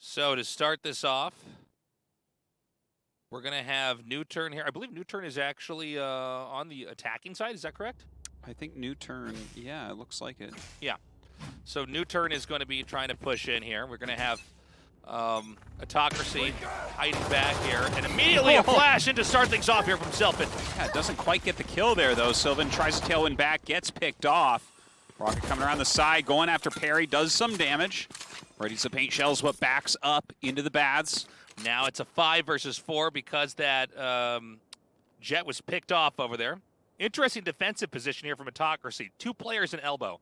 So to start this off, we're going to have NUTURN here. I believe NUTURN is actually on the attacking side. Is that correct? I think NUTURN, yeah, it looks like it. Yeah. So NUTURN is going to be trying to push in here. We're going to have AUTOCRACY hiding back here, and immediately a flash in to start things off here from Sylvan. Yeah, it doesn't quite get the kill there, though. Sylvan tries to tailwind back, gets picked off. Rocket coming around the side, going after Perry, does some damage. Readies the paint shells, but backs up into the baths. Now it's a 5 versus 4 because that Jet was picked off over there. Interesting defensive position here from AUTOCRACY. 2 players in elbow.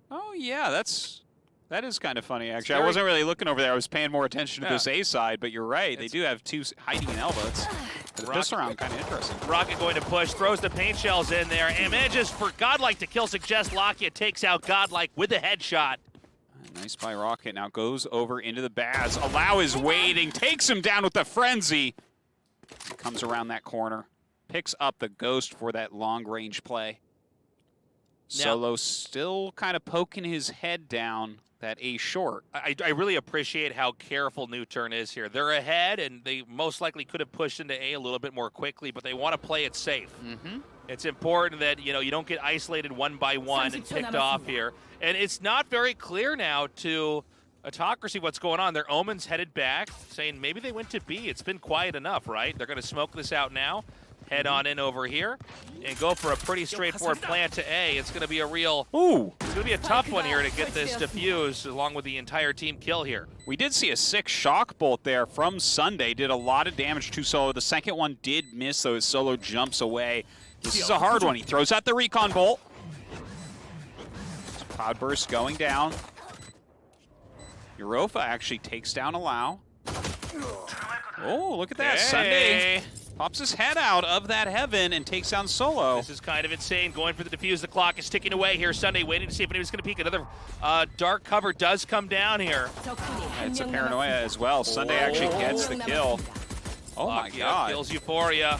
Oh, yeah, that is kind of funny, actually. I wasn't really looking over there. I was paying more attention to this A side, but you're right. They do have 2 hiding in elbow. This round kind of interesting. Rocket going to push, throws the paint shells in there, and manages for Godlike to kill Suggest. Lakia takes out Godlike with the headshot. Nice by Rocket. Now goes over into the Baz. Allow is waiting, takes him down with the frenzy. He comes around that corner, picks up the Ghost for that long-range play. Solo still kind of poking his head down that A short. I really appreciate how careful NUTURN is here. They're ahead, and they most likely could have pushed into A little bit more quickly, but they want to play it safe. It's important that you don't get isolated one by one and picked off here. And it's not very clear now to AUTOCRACY what's going on. Their Omen's headed back, saying maybe they went to B. It's been quiet enough, right? They're going to smoke this out now. Head on in over here and go for a pretty straightforward plant to A. It's going to be a real, it's going to be a tough one here to get this defused along with the entire team kill here. We did see a 6 shock bolt there from Sunday. Did a lot of damage to Solo. The second one did miss, though, as Solo jumps away. This is a hard one. He throws out the recon bolt. Cloudburst going down. Europa actually takes down Allow. Oh, look at that. Hey. Sunday pops his head out of that heaven and takes down Solo. This is kind of insane. Going for the defuse. The clock is ticking away here. Sunday waiting to see if anyone's going to peek. Another dark cover does come down here. It's a paranoia as well. Sunday actually gets the kill. Oh my God. Kills Euphoria.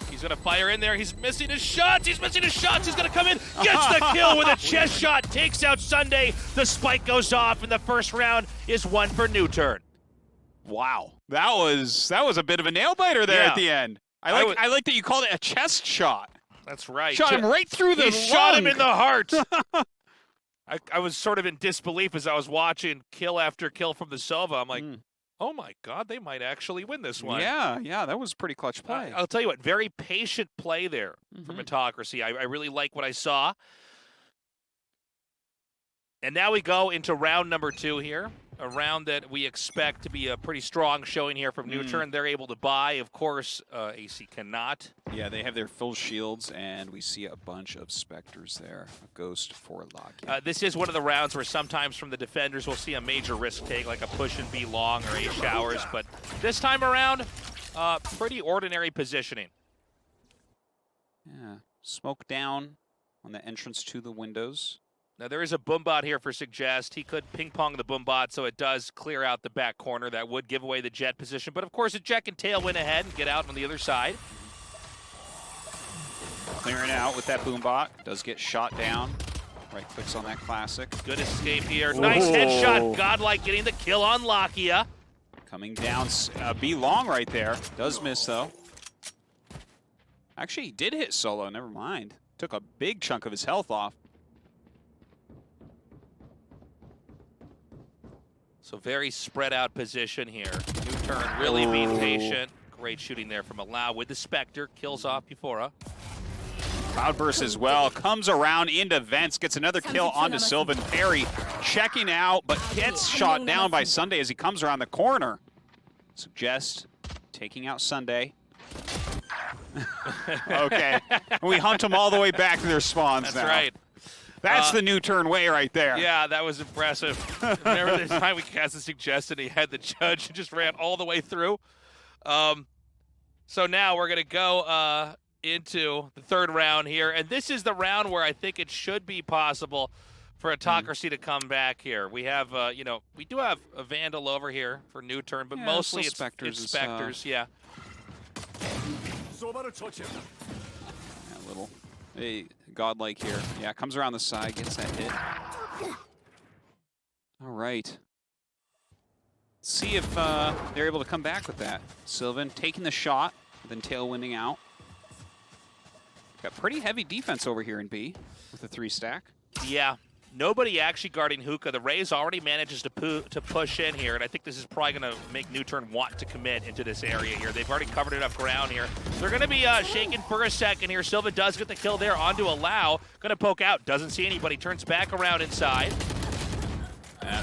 He's going to fire in there. He's missing his shots. He's missing his shots. He's going to come in. Gets the kill with a chest shot. Takes out Sunday. The spike goes off, and the first round is won for NUTURN. Wow. That was a bit of a nail biter there at the end. I like that you called it a chest shot. That's right. Shot him right through the lung. Shot him in the heart. I was sort of in disbelief as I was watching kill after kill from the Sova. I'm like, oh my God, they might actually win this one. Yeah, that was a pretty clutch play. I'll tell you what, very patient play there from AUTOCRACY. I really like what I saw. And now we go into round number 2 here, a round that we expect to be a pretty strong showing here from NUTURN. They're able to buy. Of course, AC cannot. Yeah, they have their full shields, and we see a bunch of Spectres there. A Ghost for Locky. This is one of the rounds where sometimes from the defenders we'll see a major risk take, like a push and be long or A showers. But this time around, pretty ordinary positioning. Yeah, smoke down on the entrance to the windows. Now, there is a Boombot here for Suggest. He could ping-pong the Boombot, so it does clear out the back corner. That would give away the Jet position. But, of course, the Jet can tailwind ahead and get out on the other side. Clearing out with that Boombot. Does get shot down. Right clicks on that classic. Good escape here. Nice headshot. Godlike getting the kill on Lakia. Coming down. B long right there. Does miss, though. Actually, he did hit Solo. Never mind. Took a big chunk of his health off. So very spread out position here. NUTURN really being patient. Great shooting there from Allow with the Spectre. Kills off Euphoria. Cloudburst as well. Comes around into Vents. Gets another kill onto Sylvan. Perry checking out, but gets shot down by Sunday as he comes around the corner. Suggest taking out Sunday. Okay. We hunt them all the way back to their spawns now. That's right. That's the NUTURN way right there. Yeah, that was impressive. Remember the time we cast the Suggest and he had the judge and just ran all the way through? So now we're going to go into the third round here. And this is the round where I think it should be possible for AUTOCRACY to come back here. We have, we do have a Vandal over here for NUTURN, but mostly it's Spectres, yeah. A little. Hey, Godlike here. Yeah, comes around the side, gets that hit. All right. See if they're able to come back with that. Sylvan taking the shot, then tailwinding out. Got pretty heavy defense over here in B with a 3-stack. Yeah, nobody actually guarding Hookah. The Rays already manages to push in here, and I think this is probably going to make NUTURN want to commit into this area here. They've already covered enough ground here. They're going to be shaken for a second here. Sylvan does get the kill there onto Allow. Going to poke out, doesn't see anybody, turns back around inside.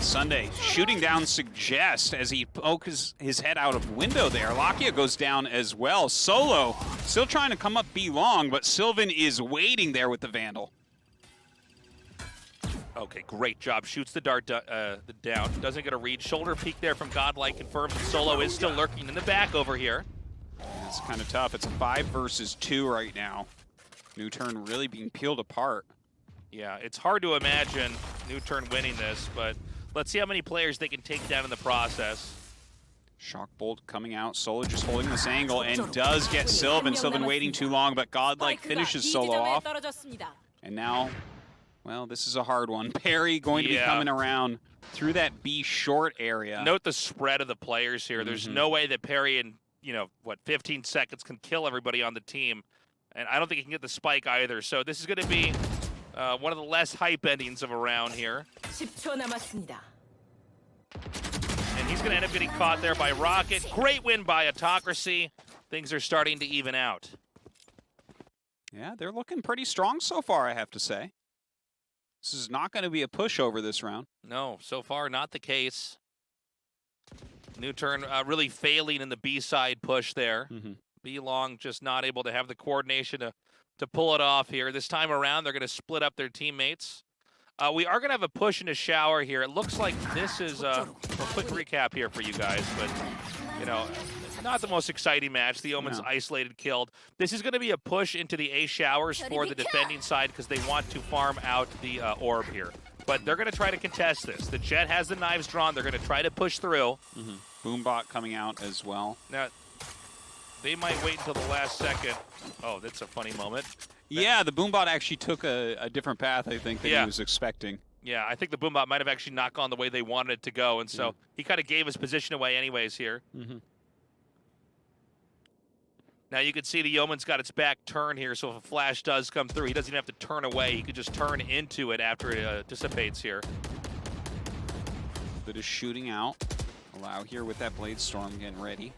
Sunday shooting down Suggest as he pokes his head out of window there. Lakia goes down as well. Solo still trying to come up B long, but Sylvan is waiting there with the Vandal. Okay, great job. Shoots the dart down. Doesn't get a read. Shoulder peek there from Godlike. Confirms that Solo is still lurking in the back over here. It's kind of tough. It's a 5 versus 2 right now. NUTURN really being peeled apart. Yeah, it's hard to imagine NUTURN winning this, but let's see how many players they can take down in the process. Shock Bolt coming out. Solo just holding this angle and does get Sylvan. Sylvan waiting too long, but Godlike finishes Solo off. And now, well, this is a hard one. Perry going to be coming around through that B short area. Note the spread of the players here. There's no way that Perry in, 15 seconds can kill everybody on the team. And I don't think he can get the spike either. So this is going to be one of the less hype endings of a round here. And he's going to end up getting caught there by Rocket. Great win by Autocracy. Things are starting to even out. Yeah, they're looking pretty strong so far, I have to say. This is not going to be a pushover this round. No, so far not the case. NUTURN really failing in the B-side push there. B-Long just not able to have the coordination to pull it off here. This time around, they're going to split up their teammates. We are going to have a push into shower here. It looks like this is a quick recap here for you guys, but, not the most exciting match. The Omen's isolated, killed. This is going to be a push into the A showers for the defending side because they want to farm out the orb here. But they're going to try to contest this. The Jet has the knives drawn. They're going to try to push through. Boombot coming out as well. Now, they might wait until the last second. Oh, that's a funny moment. Yeah, the Boombot actually took a different path, I think, than he was expecting. Yeah, I think the Boombot might have actually not gone the way they wanted it to go, and so he kind of gave his position away anyways here. Now you can see the Yeoman's got its back turned here, so if a flash does come through, he doesn't even have to turn away. He could just turn into it after it dissipates here. Bit of shooting out. Allow here with that Blade Storm getting ready.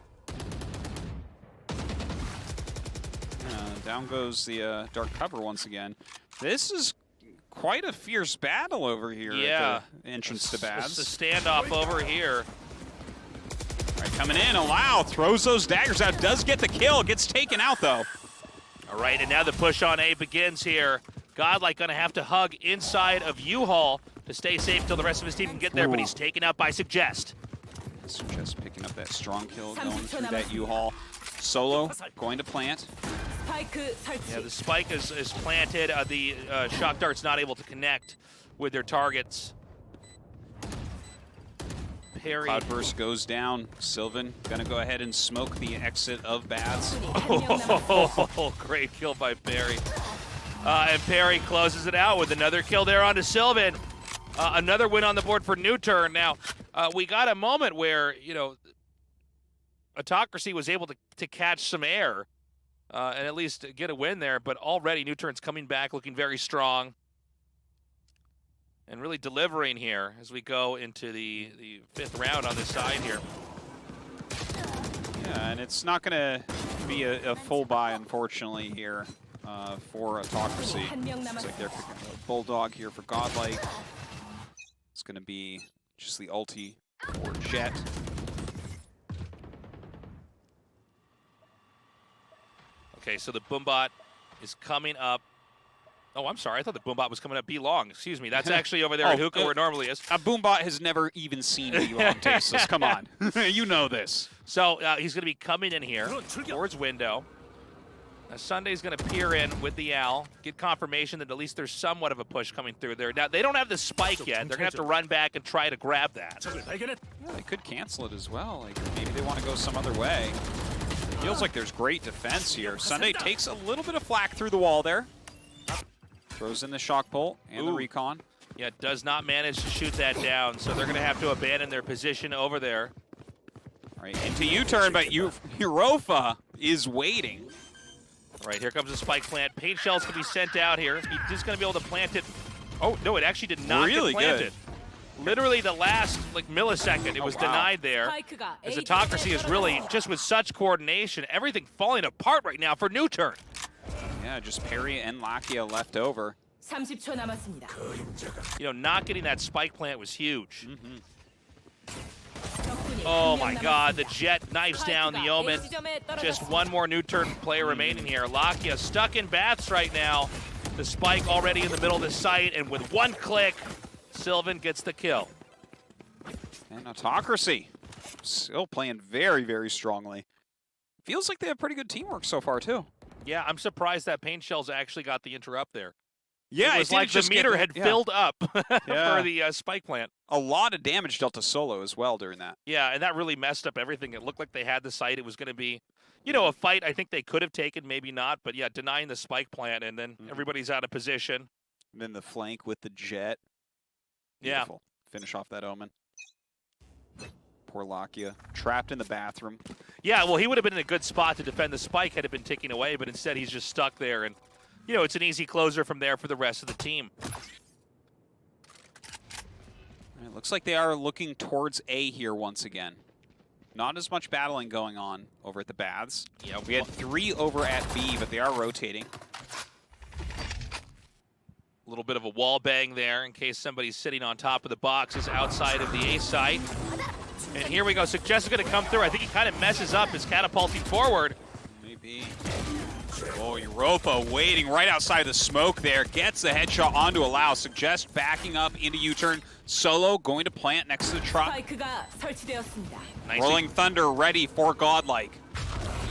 Down goes the Dark Cover once again. This is quite a fierce battle over here at the entrance to Bads. It's a standoff over here. All right, coming in, Allow throws those daggers out, does get the kill, gets taken out though. All right, and now the push on A begins here. Godlike gonna have to hug inside of U-Haul to stay safe till the rest of his team can get there, but he's taken out by Suggest. Suggest picking up that strong kill, going through that U-Haul. Solo going to plant. Yeah, the spike is planted. The shock dart's not able to connect with their targets. Perry. Cloudburst goes down. Sylvan gonna go ahead and smoke the exit of Bads. Oh, great kill by Perry. And Perry closes it out with another kill there onto Sylvan. Another win on the board for NUTURN. Now, we got a moment where, Autocracy was able to catch some air and at least get a win there, but already NUTURN's coming back looking very strong and really delivering here as we go into the fifth round on this side here. Yeah, and it's not going to be a full buy, unfortunately, here for Autocracy. Looks like they're picking up a Bulldog here for Godlike. It's going to be just the ulti for Jet. Okay, so the Boombot is coming up. Oh, I'm sorry. I thought the Boombot was coming up B-Long. Excuse me. That's actually over there at Hookah where it normally is. A Boombot has never even seen B-Long Tasteless. Come on. You know this. So he's going to be coming in here towards window. Now, Sunday's going to peer in with the Owl, get confirmation that at least there's somewhat of a push coming through there. Now, they don't have the spike yet. They're going to have to run back and try to grab that. Yeah, they could cancel it as well. Like, maybe they want to go some other way. Feels like there's great defense here. Sunday takes a little bit of flack through the wall there. Throws in the shock bolt and the recon. Yeah, does not manage to shoot that down, so they're going to have to abandon their position over there. Right, into U-turn, but Europa is waiting. Right, here comes the spike plant. Paint shells can be sent out here. He's just going to be able to plant it. Oh, no, it actually did not get planted. Literally the last millisecond, it was denied there. As AUTOCRACY is really, just with such coordination, everything falling apart right now for NUTURN. Yeah, just Perry and Lakia left over. 30초 남았습니다. You know, not getting that spike plant was huge. Oh my god, the Jet knifes down the Omen. Just one more NUTURN player remaining here. Lakia stuck in baths right now. The spike already in the middle of the site, and with one click, Sylvan gets the kill. And AUTOCRACY still playing very, very strongly. Feels like they have pretty good teamwork so far, too. Yeah, I'm surprised that Paint Shells actually got the interrupt there. Yeah, it was like the meter had filled up for the spike plant. A lot of damage dealt to Solo as well during that. Yeah, and that really messed up everything. It looked like they had the site. It was going to be, you know, a fight I think they could have taken, maybe not. But yeah, denying the spike plant, and then everybody's out of position. And then the flank with the Jet. Beautiful. Yeah. Finish off that Omen. Poor Lakia, trapped in the bathroom. Yeah, well, he would have been in a good spot to defend the spike had it been ticking away, but instead he's just stuck there. And, you know, it's an easy closer from there for the rest of the team. It looks like they are looking towards A here once again. Not as much battling going on over at the Baths. Yeah, we had 3 over at B, but they are rotating. A little bit of a wall bang there in case somebody's sitting on top of the boxes outside of the A site. And here we go. Suggest is going to come through. I think he kind of messes up his catapulting forward. Maybe. Oh, Europa waiting right outside the smoke there. Gets the headshot onto Allow. Suggest backing up into U-turn. Solo going to plant next to the truck. Rolling Thunder ready for Godlike.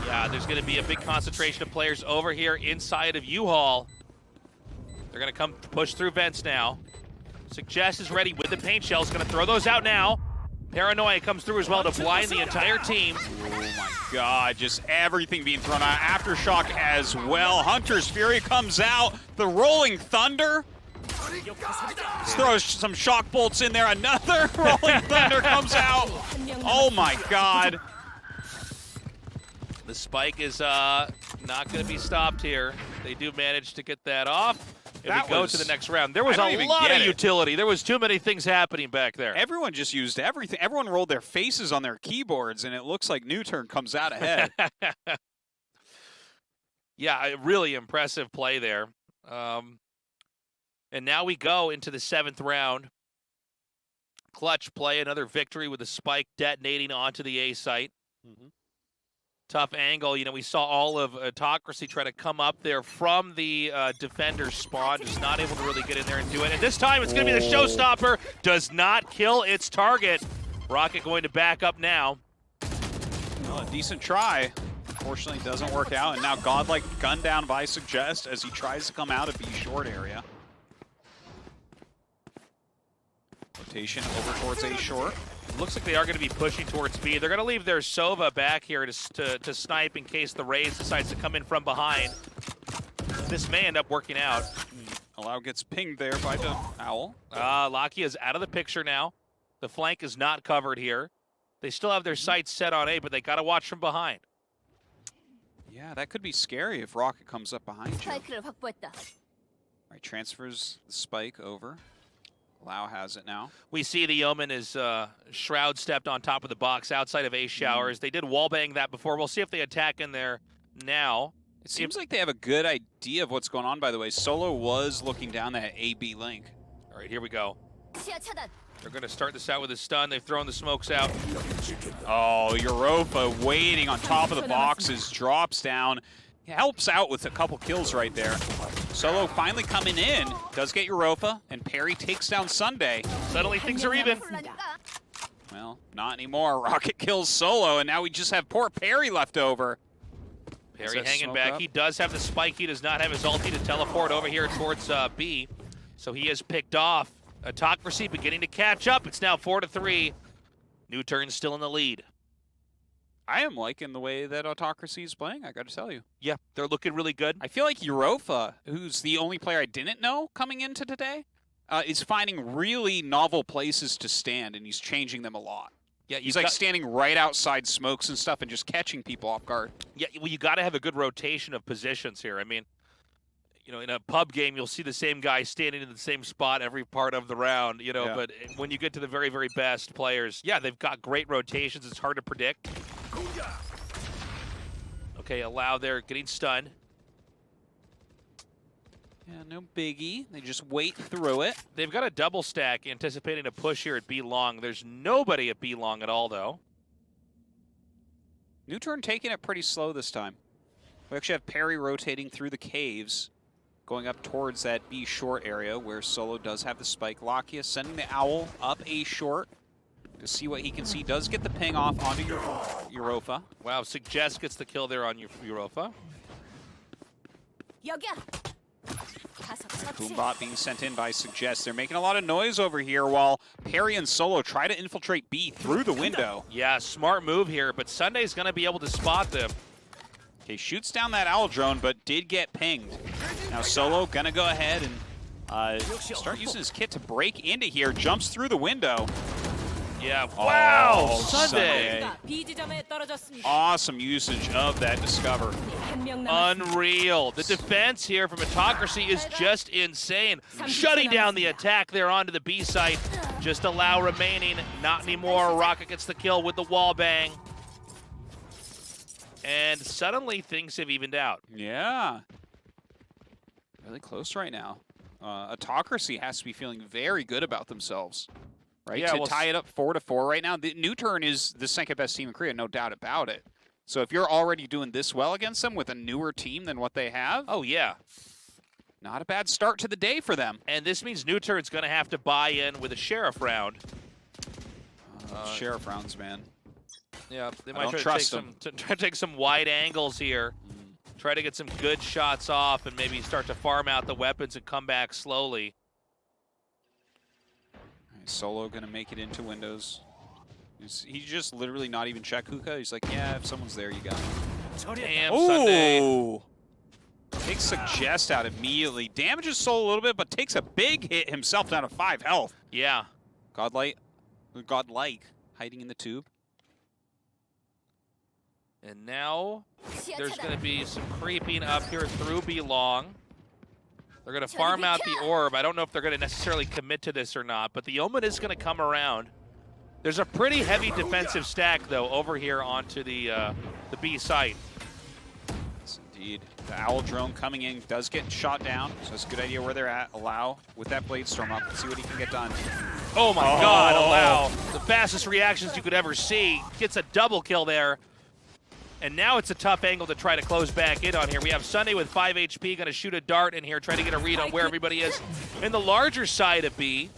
Yeah, there's going to be a big concentration of players over here inside of U-Haul. They're going to come push through vents now. Suggest is ready with the paint shells. Going to throw those out now. Paranoia comes through as well to blind the entire team. Oh my god, just everything being thrown out. Aftershock as well. Hunter's Fury comes out. The Rolling Thunder. Throws some shock bolts in there. Another Rolling Thunder comes out. Oh my god. The spike is not going to be stopped here. They do manage to get that off. And we go to the next round. There was a lot of utility. There was too many things happening back there. Everyone just used everything. Everyone rolled their faces on their keyboards, and it looks like NUTURN comes out ahead. Yeah, a really impressive play there. And now we go into the 7th round. Clutch play, another victory with the spike detonating onto the A site. Tough angle. You know, we saw all of AUTOCRACY try to come up there from the defender's spawn. Just not able to really get in there and do it. And this time it's going to be the showstopper. Does not kill its target. Rocket going to back up now. Well, a decent try. Unfortunately, doesn't work out. And now Godlike gunned down by Suggest as he tries to come out of B short area. Rotation over towards A short. Looks like they are going to be pushing towards B. They're going to leave their Sova back here to snipe in case the Raze decides to come in from behind. This may end up working out. Allow gets pinged there by the Owl. Lakia is out of the picture now. The flank is not covered here. They still have their sights set on A, but they got to watch from behind. Yeah, that could be scary if Rocket comes up behind you. Right, transfers the spike over. Lau has it now. We see the Omen is Shroud stepped on top of the box outside of A showers. They did wallbang that before. We'll see if they attack in there now. It seems like they have a good idea of what's going on, by the way. Solo was looking down that A-B link. All right, here we go. They're going to start this out with a stun. They've thrown the smokes out. Oh, Europa waiting on top of the boxes, drops down. Helps out with a couple kills right there. Solo finally coming in, does get Europa, and Perry takes down Sunday. Suddenly things are even. Well, not anymore. Rocket kills Solo, and now we just have poor Perry left over. Perry hanging back. Up? He does have the spike. He does not have his ulti to teleport over here towards B. So he is picked off. AUTOCRACY beginning to catch up. It's now 4-3. NUTURN still in the lead. I am liking the way that AUTOCRACY is playing, I got to tell you. Yeah, they're looking really good. I feel like Europa, who's the only player I didn't know coming into today, is finding really novel places to stand, and he's changing them a lot. Yeah, he's like standing right outside smokes and stuff and just catching people off guard. Yeah, well, you got to have a good rotation of positions here. I mean, you know, in a pub game, you'll see the same guy standing in the same spot every part of the round, you know, Yeah. but when you get to the very, very best players, yeah, they've got great rotations. It's hard to predict. Okay, allow there, getting stunned. Yeah, no biggie. They just wait through it. They've got a double stack anticipating a push here at B long. There's nobody at B long at all, though. NUTURN taking it pretty slow this time. We actually have Perry rotating through the caves, going up towards that B short area where Solo does have the spike. Lakia sending the Owl up A short to see what he can see. Does get the ping off onto Europa. Wow, Suggest gets the kill there on Europa. Boombot being sent in by Suggest. They're making a lot of noise over here while Perry and Solo try to infiltrate B through the window. Yeah, smart move here, but Sunday's going to be able to spot them. Okay, shoots down that Owl drone, but did get pinged. Now Solo gonna go ahead and start using his kit to break into here. Jumps through the window. Yeah, wow, Oh, Sunday. Awesome usage of that Discover. Unreal. The defense here from Autocracy is just insane. Shutting down the attack there onto the B site. Just allow remaining. Not anymore. Rocket gets the kill with the wall bang. And suddenly things have evened out. Yeah. Really close right now. Autocracy has to be feeling very good about themselves. Right? Yeah, to tie it up 4-4 right now. The NUTURN is the second best team in Korea, no doubt about it. So if you're already doing this well against them with a newer team than what they have, Oh, yeah. not a bad start to the day for them. And this means NUTURN's going to have to buy in with a Sheriff round. Sheriff rounds, man. Yeah, they I might don't try trust to take some wide angles here. Try to get some good shots off and maybe start to farm out the weapons and come back slowly. Solo gonna make it into windows. He's just literally not even check hookah. He's like, yeah, if someone's there, you got it. Damn, Sunday. Ooh! Takes Suggest out immediately. Damages Solo a little bit, but takes a big hit himself down to 5 health. Yeah. Godlike, hiding in the tube. And now there's going to be some creeping up here through B long. They're going to farm out the orb. I don't know if they're going to necessarily commit to this or not, but the Omen is going to come around. There's a pretty heavy defensive stack, though, over here onto the B site. Yes, indeed. The Owl drone coming in does get shot down, so it's a good idea where they're at. Allow with that Blade Storm up. See what he can get done. Oh, my God, Allow. The fastest reactions you could ever see. Gets a double kill there. And now it's a tough angle to try to close back in on here. We have Sunday with 5 HP, going to shoot a dart in here, try to get a read on where everybody is in the larger side of B.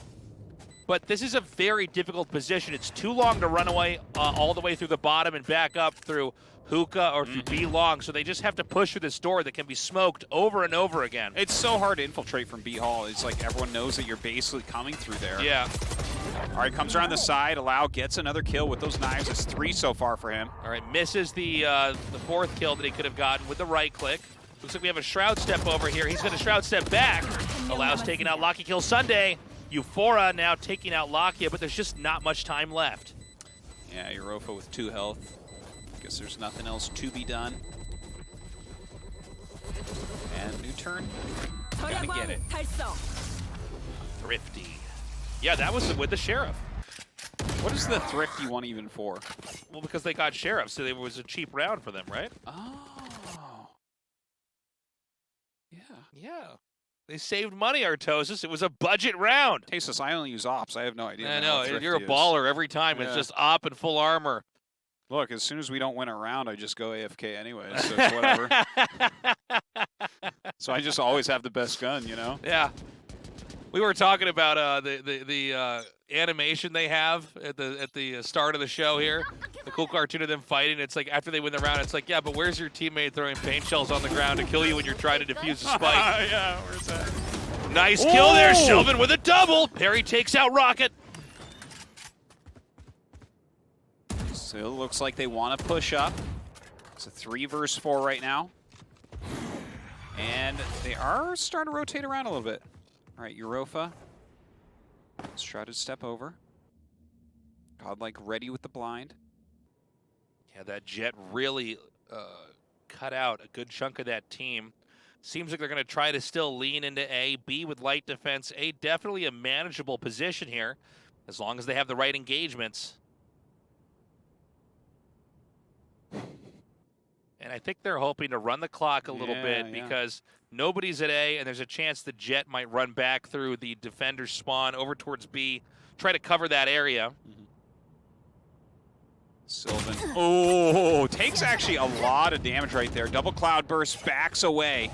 But this is a very difficult position. It's too long to run away all the way through the bottom and back up through hookah or through B long. So they just have to push through this door that can be smoked over and over again. It's so hard to infiltrate from B hall. It's like everyone knows that you're basically coming through there. Yeah. All right, comes around the side. Allow gets another kill with those knives. It's 3 so far for him. All right, misses the 4th kill that he could have gotten with the right click. Looks like we have a Shroud Step over here. He's going to Shroud Step back. Allows taking out Lakia, kills Sunday. Euphora now taking out Lakia, but there's just not much time left. Yeah, Europa with 2 health. Guess there's nothing else to be done. And NUTURN, gotta get it. Thrifty. Yeah, that was with the Sheriff. What is the thrifty one even for? Well, because they got Sheriff, so it was a cheap round for them, right? Oh. Yeah. Yeah. They saved money, Artosis. It was a budget round. Tasteless, I only use ops. I have no idea. I know, you're a baller every time. Yeah. It's just op and full armor. Look, as soon as we don't win a round, I just go AFK anyway, so it's whatever. So I just always have the best gun, you know? Yeah. We were talking about the animation they have at the start of the show here. The cool cartoon of them fighting. It's like after they win the round, it's like, yeah, but where's your teammate throwing paint shells on the ground to kill you when you're trying to defuse a spike? Yeah, where's that? Nice kill there, Sylvan with a double. Perry takes out Rocket. Still looks like they want to push up. It's a 3 versus 4 right now. And they are starting to rotate around a little bit. All right, Europa. Let's try to step over. Godlike ready with the blind. Yeah, that Jet really cut out a good chunk of that team. Seems like they're going to try to still lean into A. B with light defense. A definitely a manageable position here, as long as they have the right engagements. And I think they're hoping to run the clock a little bit because nobody's at A, and there's a chance the Jet might run back through the defender's spawn over towards B, try to cover that area. Sylvan, oh, takes actually a lot of damage right there. Double cloud burst, backs away.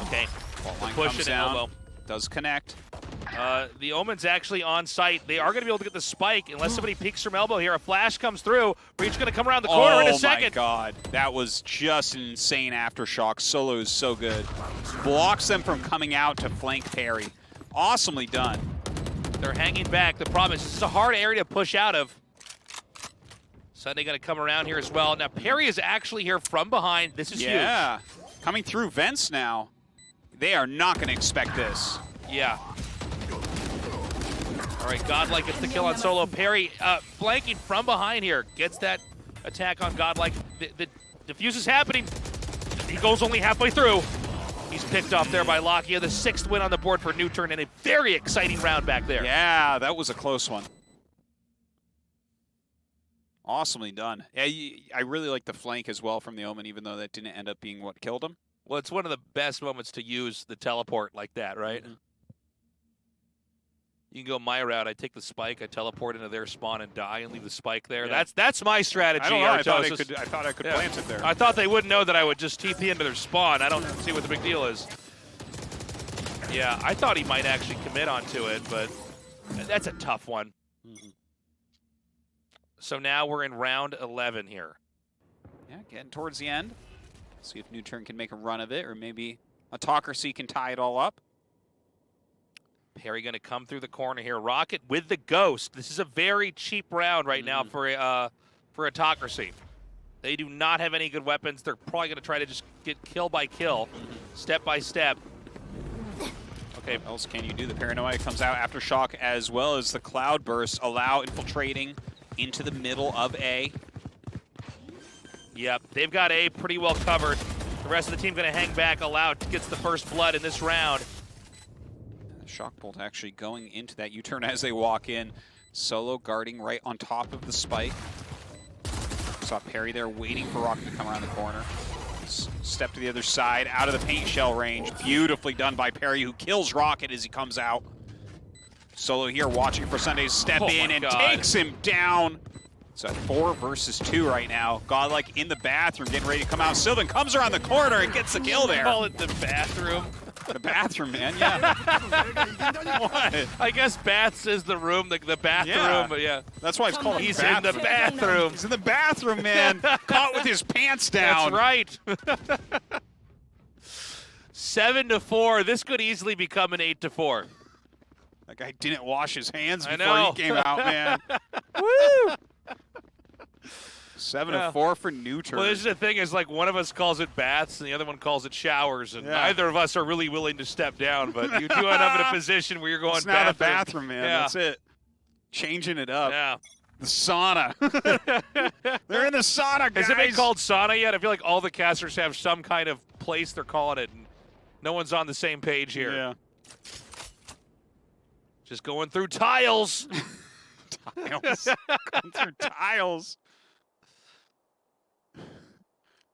Okay, Line push comes it down, elbow. does connect. The Omen's actually on site. They are going to be able to get the spike unless somebody peeks from elbow here. A flash comes through. Breach going to come around the corner in a second. Oh my god, that was just an insane aftershock. Solo is so good. Blocks them from coming out to flank parry. Awesomely done. They're hanging back. The problem is this is a hard area to push out of. Sunday going to come around here as well. Now Perry is actually here from behind. This is huge. Coming through vents now. They are not going to expect this. Yeah. All right, Godlike gets the kill on Solo. Perry flanking from behind here. Gets that attack on Godlike. The defuse is happening. He goes only halfway through. He's picked off there by Lakia. The 6th win on the board for NUTURN and a very exciting round back there. Yeah, that was a close one. Awesomely done. Yeah, I really like the flank as well from the Omen, even though that didn't end up being what killed him. Well, it's one of the best moments to use the teleport like that, right? You can go my route. I take the spike, I teleport into their spawn and die and leave the spike there. Yeah. That's my strategy. I don't know. I Artosis. thought I could plant it there. I thought they wouldn't know that I would just TP into their spawn. I don't see what the big deal is. Yeah, I thought he might actually commit onto it, but that's a tough one. So now we're in round 11 here. Yeah, getting towards the end. See if NUTURN can make a run of it, or maybe Autocracy can tie it all up. Perry going to come through the corner here. Rocket with the Ghost. This is a very cheap round right now for Autocracy. They do not have any good weapons. They're probably going to try to just get kill by kill, step by step. Okay. What else can you do? The Paranoia comes out. Aftershock as well as the Cloud Burst allow infiltrating into the middle of A. Yep, they've got A pretty well covered. The rest of the team going to hang back. Allow gets the first blood in this round. Shock Bolt actually going into that U-turn as they walk in. Solo guarding right on top of the spike. Saw Perry there waiting for Rocket to come around the corner. Step to the other side, out of the paint shell range. Beautifully done by Perry, who kills Rocket as he comes out. Solo here watching for Sunday's step in and takes him down. It's a 4 versus 2 right now. Godlike in the bathroom, getting ready to come out. Sylvan comes around the corner and gets the kill there. Call it the bathroom. The bathroom, man, yeah. What? I guess baths is the room, the bathroom, but yeah. That's why it's called He's in the bathroom. He's in the bathroom, man. Caught with his pants down. That's right. 7-4. This could easily become an 8-4. That guy didn't wash his hands before he came out, man. Woo! 7-4 for NUTURN. Well, this is the thing is, like, one of us calls it baths and the other one calls it showers, and neither of us are really willing to step down, but you do end up in a position where you're going it's not a bathroom, man. Yeah. That's it. Changing it up. Yeah. The sauna. They're in the sauna, guys. Has it been called sauna yet? I feel like all the casters have some kind of place they're calling it, and no one's on the same page here. Yeah. Just going through tiles. Tiles. Going through tiles.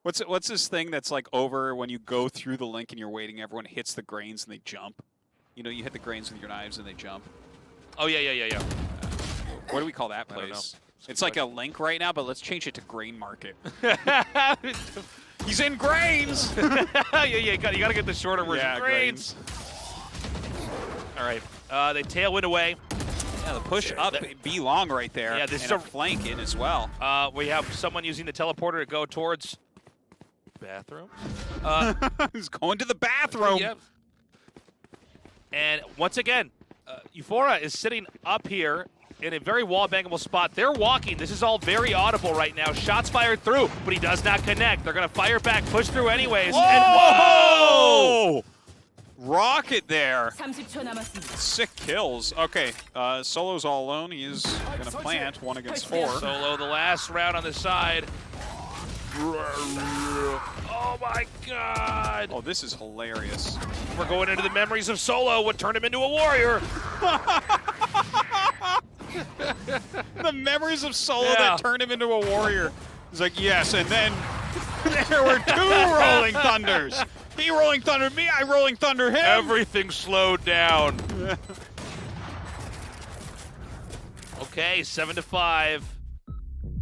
What's this thing that's like over when you go through the link and you're waiting, everyone hits the grains and they jump? You know, you hit the grains with your knives and they jump. Oh, yeah. What do we call that place? It's like a link right now, but let's change it to grain market. He's in grains! yeah, you got to get the shorter version. Yeah, grains. All right, they tailwind away. Yeah, the push up, B long right there. Yeah, this is a flank in as well. We have someone using the teleporter to go towards bathroom. He's going to the bathroom. Yep. And once again, Euphora is sitting up here in a very wall-bangable spot. They're walking. This is all very audible right now. Shots fired through, but he does not connect. They're going to fire back, push through anyways. Whoa! And whoa! Rocket there. 30초 남았습니다. Sick kills. Okay, Solo's all alone. He is going to plant 1 against 4. Solo, the last round on the side. Oh my god! Oh, this is hilarious. We're going into the memories of Solo, what turned him into a warrior. The memories of Solo Yeah. that turned him into a warrior. He's like, yes, and then there were 2 Rolling Thunders. He Rolling Thundered me, I Rolling Thunder him. Everything slowed down. Okay, 7-5.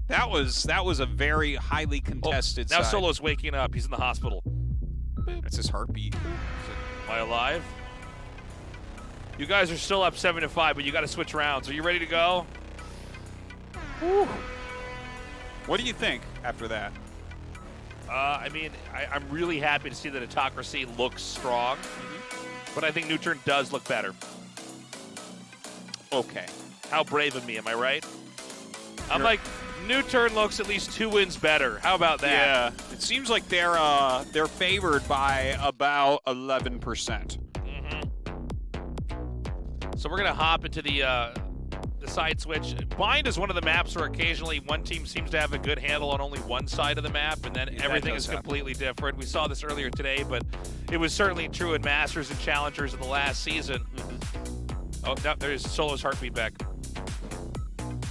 That was a very highly contested Now side. Solo's waking up. He's in the hospital. That's his heartbeat. Am I alive? You guys are still up 7-5, but you got to switch rounds. Are you ready to go? Whew. What do you think after that? I mean, I'm really happy to see that Autocracy looks strong, but I think NUTURN does look better. Okay. How brave of me, am I right? I'm like, NUTURN looks at least 2 wins better. How about that? Yeah. It seems like they're favored by about 11%. So we're gonna hop into the side switch. Bind is one of the maps where occasionally one team seems to have a good handle on only one side of the map, and then everything is completely different. We saw this earlier today, but it was certainly true in Masters and Challengers in the last season. Oh, no, there's Solo's heartbeat back.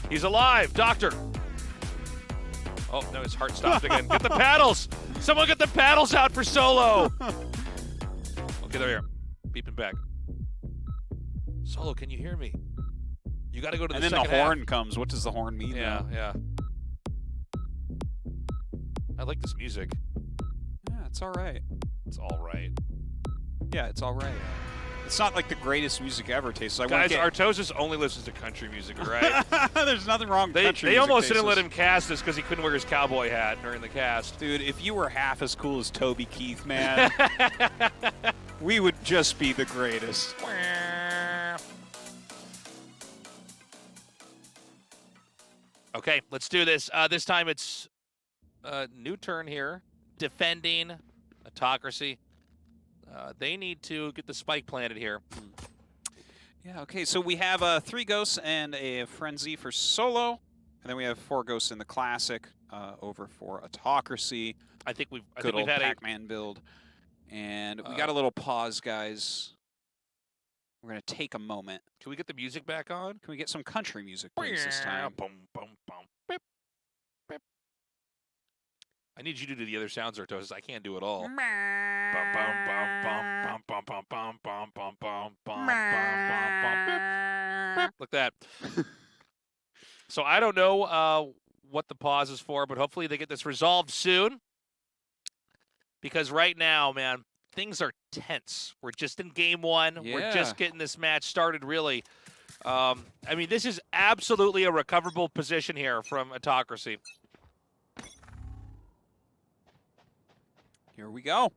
He's alive, doctor. Oh, no, his heart stopped again. Get the paddles! Someone get the paddles out for Solo! Okay, there you are. Beeping back. Solo, can you hear me? You got to go to the second half. And then the horn comes. What does the horn mean? Yeah, yeah. I like this music. Yeah, it's all right. It's all right. Yeah, it's all right. It's not like the greatest music ever, Tastes. Guys, Artosis only listens to country music, right? There's nothing wrong with country music. They almost didn't let him cast this because he couldn't wear his cowboy hat during the cast. Dude, if you were half as cool as Toby Keith, man, we would just be the greatest. Okay, let's do this. This time it's NUTURN here, defending Autocracy. They need to get the spike planted here. Yeah, okay, so we have 3 Ghosts and a Frenzy for Solo, and then we have 4 Ghosts in the Classic over for Autocracy. I think we've Good old had Pac-Man build. And we got a little pause, guys. We're going to take a moment. Can we get the music back on? Can we get some country music, please, this time? Boom, boom, boom. Beep, beep. I need you to do the other sounds, Artosis. I can't do it all. Look at that. So I don't know what the pause is for, but hopefully they get this resolved soon. Because right now, man, things are tense. We're just in game 1. Yeah. We're just getting this match started, really. I mean, this is absolutely a recoverable position here from Autocracy. Here we go.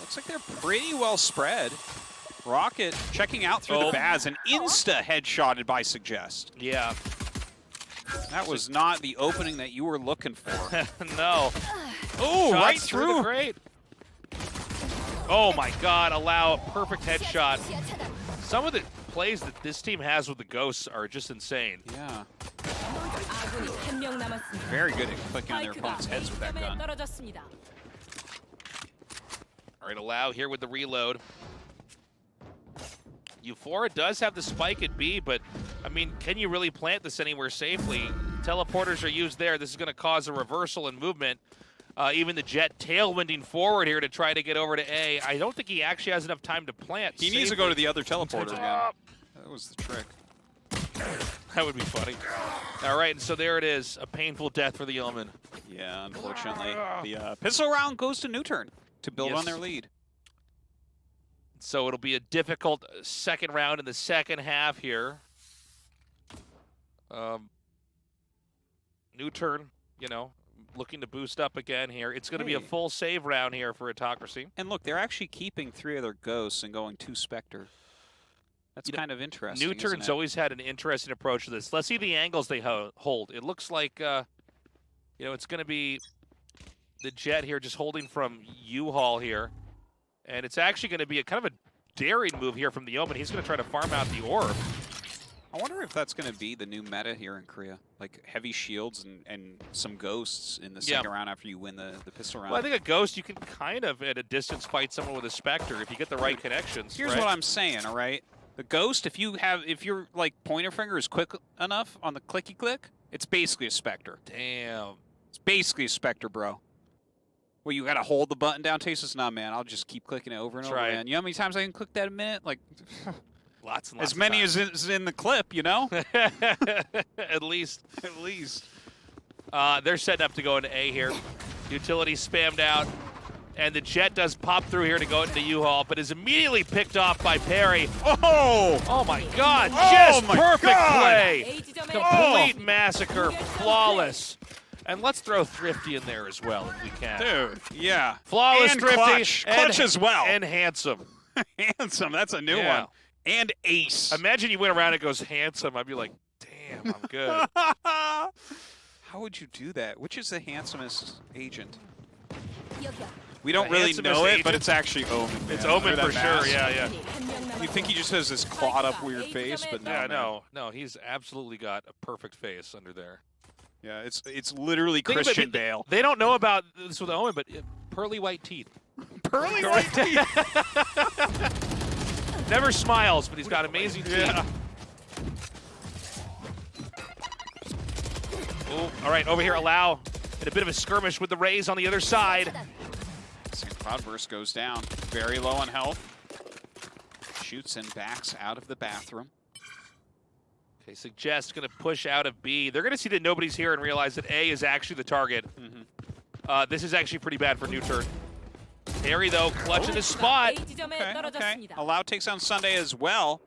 Looks like they're pretty well spread. Rocket checking out through the Baz and insta-headshotted by Suggest. Yeah. That was not the opening that you were looking for. No. Oh, right through. Great. Oh my God! Allow a perfect headshot. Some of the plays that this team has with the Ghosts are just insane. Yeah. Very good at clicking on their opponent's heads with that gun. All right, Allow here with the reload. Euphora does have the spike at B, but, I mean, can you really plant this anywhere safely? Teleporters are used there. This is going to cause a reversal in movement. Even the Jet tailwinding forward here to try to get over to A. I don't think he actually has enough time to plant. He needs to go to the other teleporter again. That was the trick. That would be funny. All right, and so there it is. A painful death for the Yeoman. Yeah, unfortunately. The pistol round goes to NUTURN to build on their lead. So it'll be a difficult second round in the second half here. NUTURN, you know, looking to boost up again here. It's going to be a full save round here for Autocracy. And look, they're actually keeping 3 other Ghosts and going 2 Spectre. That's kind of interesting. NUTURN's always had an interesting approach to this. Let's see the angles they hold. It looks like, you know, it's going to be the Jet here just holding from U-Haul here. And it's actually going to be a kind of a daring move here from the Omen. He's going to try to farm out the orb. I wonder if that's going to be the new meta here in Korea. Like heavy shields and some ghosts in the second round after you win the pistol round. Well, I think a ghost, you can kind of at a distance fight someone with a Spectre if you get the right connections. Here's what I'm saying, all right? The ghost, if your like pointer finger is quick enough on the clicky click, it's basically a Spectre. Damn. It's basically a Spectre, bro. Well, you got to hold the button down, Tasis? Nah, man, I'll just keep clicking it over and over, man. You know how many times I can click that a minute? Like, lots and lots as many as is in the clip, you know? At least. At least. They're setting up to go into A here. Utility spammed out. And the Jet does pop through here to go into U-Haul, but is immediately picked off by Perry. Oh! Oh my God! Oh Just my perfect God. play! Complete massacre, flawless. And let's throw Thrifty in there as well if we can. Dude, yeah. Flawless, and Thrifty, clutch. Clutch as well. And handsome. Handsome, that's a new one. And ace. Imagine you went around and it goes handsome. I'd be like, damn, I'm good. How would you do that? Which is the handsomest agent? We don't The really handsomest know it, agent? but it's actually Omen. Man. It's Omen for sure, mask. yeah. You think he just has this clawed up weird face, but no. Yeah, man. no, he's absolutely got a perfect face under there. Yeah, it's literally Think about Christian it, Bale. They don't know about this with Owen, but pearly white teeth. Pearly white teeth. Never smiles, but he's got amazing teeth. Yeah. Ooh, all right, over here, Allow in a bit of a skirmish with the Rays on the other side. Cloudburst goes down, very low on health. Shoots and backs out of the bathroom. Okay, Suggest going to push out of B. They're going to see that nobody's here and realize that A is actually the target. This is actually pretty bad for NUTURN. Perry, though, clutching his spot. Okay. Allow takes on Sunday as well.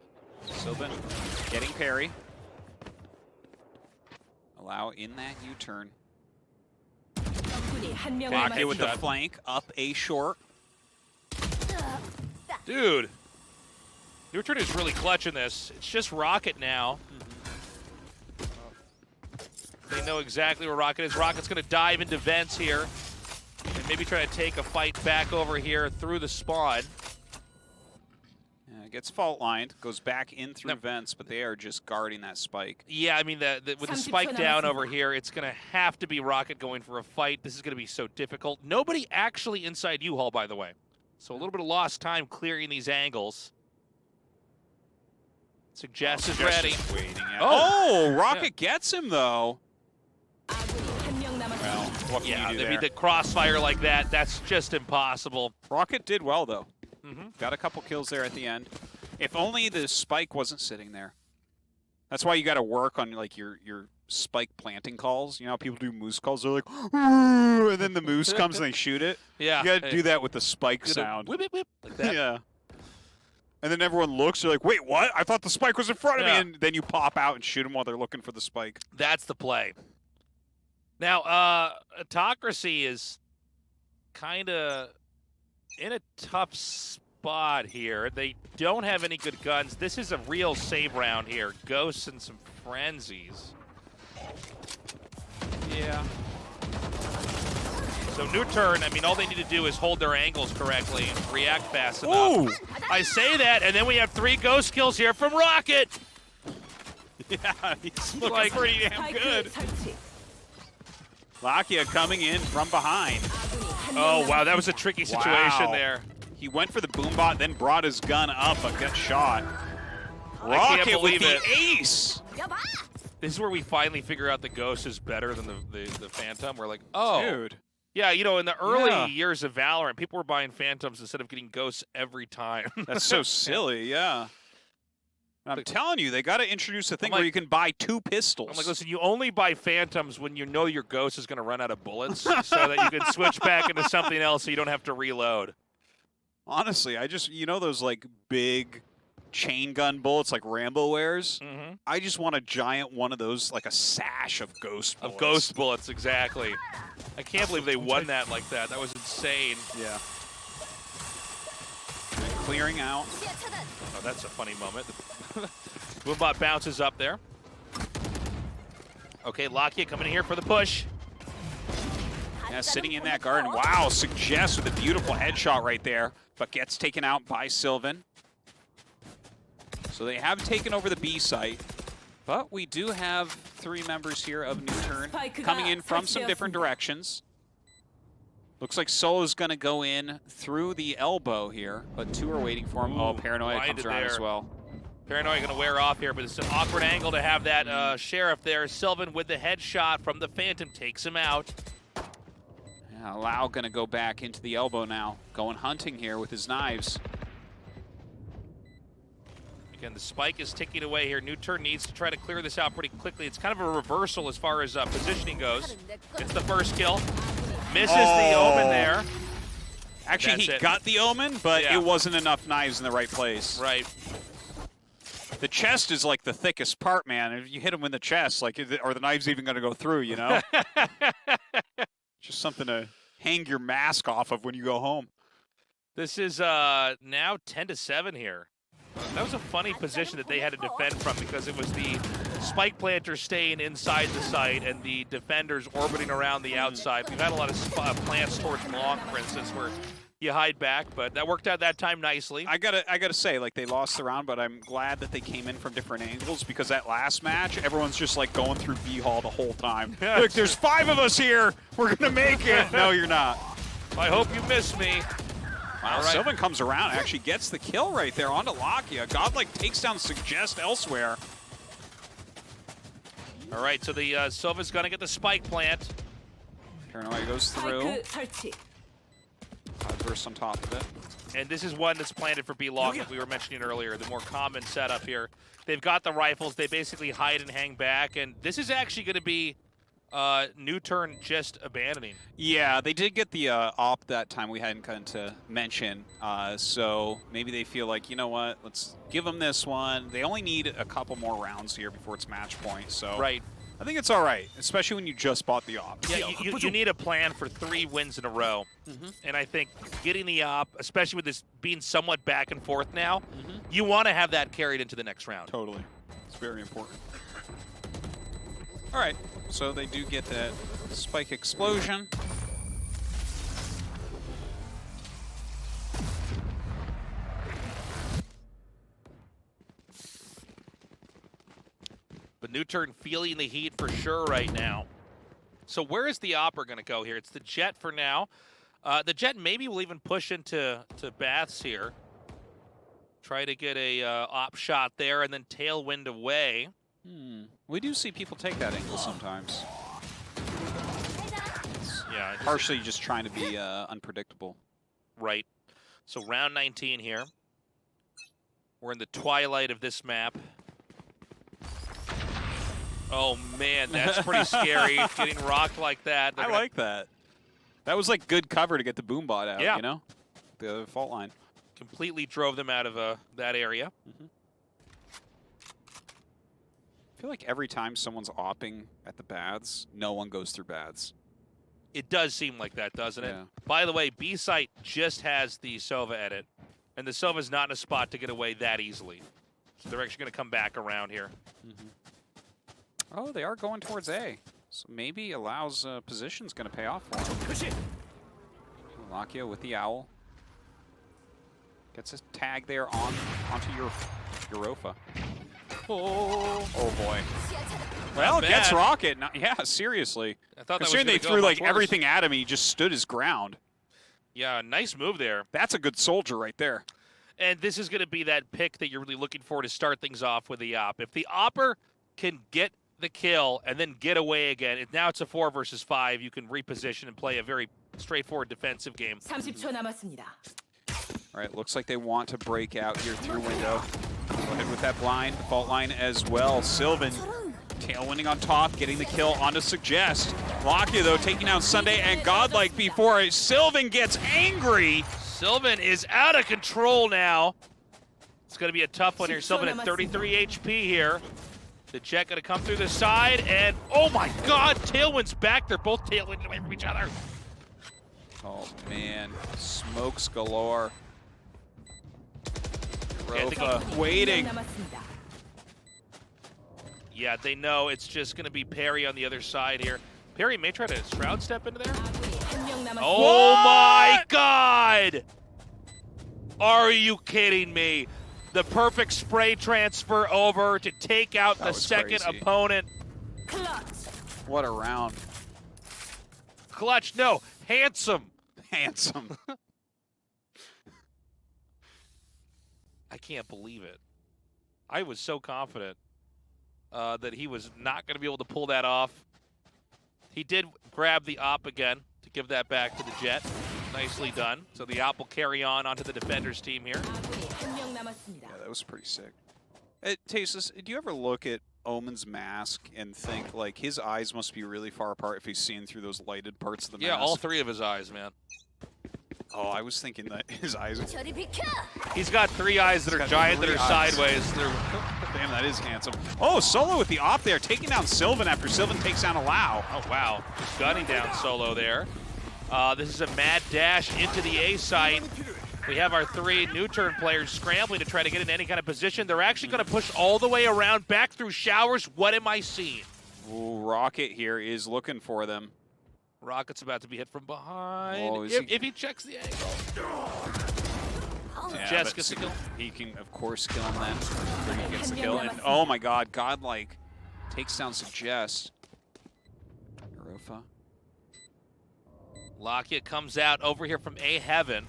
Sylvan getting Perry. Allow in that U-turn. Rocket with the flank, up A short. Dude. NUTURN is really clutching this. It's just Rocket now. They know exactly where Rocket is. Rocket's going to dive into vents here. And maybe try to take a fight back over here through the spawn. Yeah, gets fault lined, goes back in through vents, but they are just guarding that spike. Yeah, I mean, with the spike down over here, it's going to have to be Rocket going for a fight. This is going to be so difficult. Nobody actually inside U-Haul, by the way. So a little bit of lost time clearing these angles. Suggest is ready. Rocket gets him, though. Well, what can you do there? I mean, the crossfire like that, that's just impossible. Rocket did well, though. Got a couple kills there at the end. If only the spike wasn't sitting there. That's why you got to work on like your spike planting calls. You know how people do moose calls? They're like, ooh, and then the moose comes and they shoot it. Yeah. You got to do that with the spike sound. Whip, whip, whip, like that. Yeah. And then everyone looks, they're like, wait, what? I thought the spike was in front of me. And then you pop out and shoot them while they're looking for the spike. That's the play. Now, AUTOCRACY is kind of in a tough spot here. They don't have any good guns. This is a real save round here. Ghosts and some frenzies. Yeah. So NUTURN, I mean, all they need to do is hold their angles correctly and react fast enough. Ooh. I say that, and then we have 3 ghost kills here from Rocket. Yeah, he's looking pretty damn good. Lakia coming in from behind. Oh, wow, that was a tricky situation there. He went for the boombot, then brought his gun up, but got shot. I can't Rocket with believe the it. ace. This is where we finally figure out the Ghost is better than the Phantom. We're like, oh. Dude. Yeah, you know, in the early years of Valorant, people were buying Phantoms instead of getting Ghosts every time. That's so silly, yeah. I'm telling you, they got to introduce a thing where you can buy 2 pistols. I'm like, listen, you only buy Phantoms when you know your Ghost is going to run out of bullets so that you can switch back into something else so you don't have to reload. Honestly, I just, you know those like big chain gun bullets like Rambo wears? I just want a giant one of those, like a sash of Ghost bullets. Of Ghost bullets, exactly. I can't believe they won that like that. That was insane. Yeah. Clearing out. Oh, that's a funny moment. Boombot bounces up there. Okay, Lakia coming in here for the push. Yeah, sitting in that garden. Wow, Suggest with a beautiful headshot right there, but gets taken out by Sylvan. So they have taken over the B site, but we do have 3 members here of NUTURN coming in from some different directions. Looks like Solo's going to go in through the elbow here, but 2 are waiting for him. Ooh, oh, Paranoia comes around as well. Paranoia going to wear off here, but it's an awkward angle to have that Sheriff there. Sylvan with the headshot from the Phantom takes him out. Yeah, Lau going to go back into the elbow now, going hunting here with his knives. Again, the spike is ticking away here. NUTURN needs to try to clear this out pretty quickly. It's kind of a reversal as far as positioning goes. It's the first kill. Misses the Omen there. Actually, he got the Omen, but it wasn't enough knives in the right place. Right. The chest is like the thickest part, man. If you hit him in the chest, like, are the knives even going to go through, you know? Just something to hang your mask off of when you go home. This is now 10-7 here. That was a funny position that they had to defend from because it was the spike planter staying inside the site and the defenders orbiting around the outside. We've had a lot of plants towards long, for instance, where you hide back, but that worked out that time nicely. I gotta say, like, they lost the round, but I'm glad that they came in from different angles because that last match, everyone's just like going through B hall the whole time. Look, there's 5 of us here. We're gonna make it. No, you're not. I hope you miss me. Wow, Sylvan comes around, actually gets the kill right there onto Lakia. Godlike takes down Suggest elsewhere. All right, so the Sylvan's gonna get the spike plant. Paranoia goes through. Burst on top of it. And this is one that's planted for B-Long, like we were mentioning earlier, the more common setup here. They've got the rifles, they basically hide and hang back, and this is actually gonna be NUTURN just abandoning. Yeah, they did get the op that time we hadn't gotten to mention, so maybe they feel like, you know what, let's give them this one. They only need a couple more rounds here before it's match point, so right. I think it's all right, especially when you just bought the op. Yeah, you need a plan for 3 wins in a row, and I think getting the op, especially with this being somewhat back and forth now, you want to have that carried into the next round. Totally. It's very important. All right, so they do get that spike explosion. But NUTURN feeling the heat for sure right now. So where is the Opera going to go here? It's the Jet for now. The Jet maybe will even push into Baths here. Try to get a op shot there and then tailwind away. We do see people take that angle sometimes. Yeah, partially just trying to be unpredictable. Right. So round 19 here. We're in the twilight of this map. Oh man, that's pretty scary, getting rocked like that. I like that. That was like good cover to get the boom bot out, yeah. You know? The fault line. Completely drove them out of that area. I feel like every time someone's opping at the baths, no one goes through baths. It does seem like that, doesn't it? Yeah. By the way, B site just has the Sova edit, and the Sova's not in a spot to get away that easily. So they're actually going to come back around here. Oh, they are going towards A. So maybe Alau's position's going to pay off for him. Lakia with the owl. Gets a tag there onto your Europa. Oh boy. Well, gets Rocket. Yeah, seriously. I thought considering they threw like everything at him, he just stood his ground. Yeah, nice move there. That's a good soldier right there. And this is going to be that pick that you're really looking for to start things off with the op. If the opper can get the kill and then get away again, now it's a 4 versus 5. You can reposition and play a very straightforward defensive game. 30초 남았습니다. All right, looks like they want to break out here through window. Go ahead with that blind, fault line as well. Sylvan tailwinding on top, getting the kill onto Suggest. Lakia, though, taking out Sunday and Godlike before Sylvan gets angry. Sylvan is out of control now. It's going to be a tough one here. Sylvan at 33 HP here. The Jet going to come through the side, and oh my god, Tailwind's back. They're both tailwinding away from each other. Oh man, smokes galore. Europa waiting. Yeah, they know it's just going to be Perry on the other side here. Perry may try to Shroud step into there. Oh my God! Are you kidding me? The perfect spray transfer over to take out the second opponent. What a round. Clutch, no, handsome. Handsome. I can't believe it. I was so confident that he was not going to be able to pull that off. He did grab the op again to give that back to the Jet. Nicely done. So the op will carry on onto the defenders team here. Yeah, that was pretty sick. Tasteless, do you ever look at Omen's mask and think, like, his eyes must be really far apart if he's seeing through those lighted parts of the mask? Yeah, all three of his eyes, man. Oh, I was thinking that his eyes... He's got three eyes that are giant, that are sideways. Damn, that is handsome. Oh, Solo with the op there, taking down Sylvan after Sylvan takes down Allow. Oh, wow. Just gunning down Solo there. This is a mad dash into the A site. We have our three NUTURN players scrambling to try to get in any kind of position. They're actually going to push all the way around, back through showers. What am I seeing? Ooh, Rocket here is looking for them. Rocket's about to be hit from behind. Oh, if he checks the angle. Yeah, Jess gets the kill. He can, of course, kill him then. He gets the kill. And, oh, my God. Godlike takes down Suggest. Europa. Lakia comes out over here from A Heaven.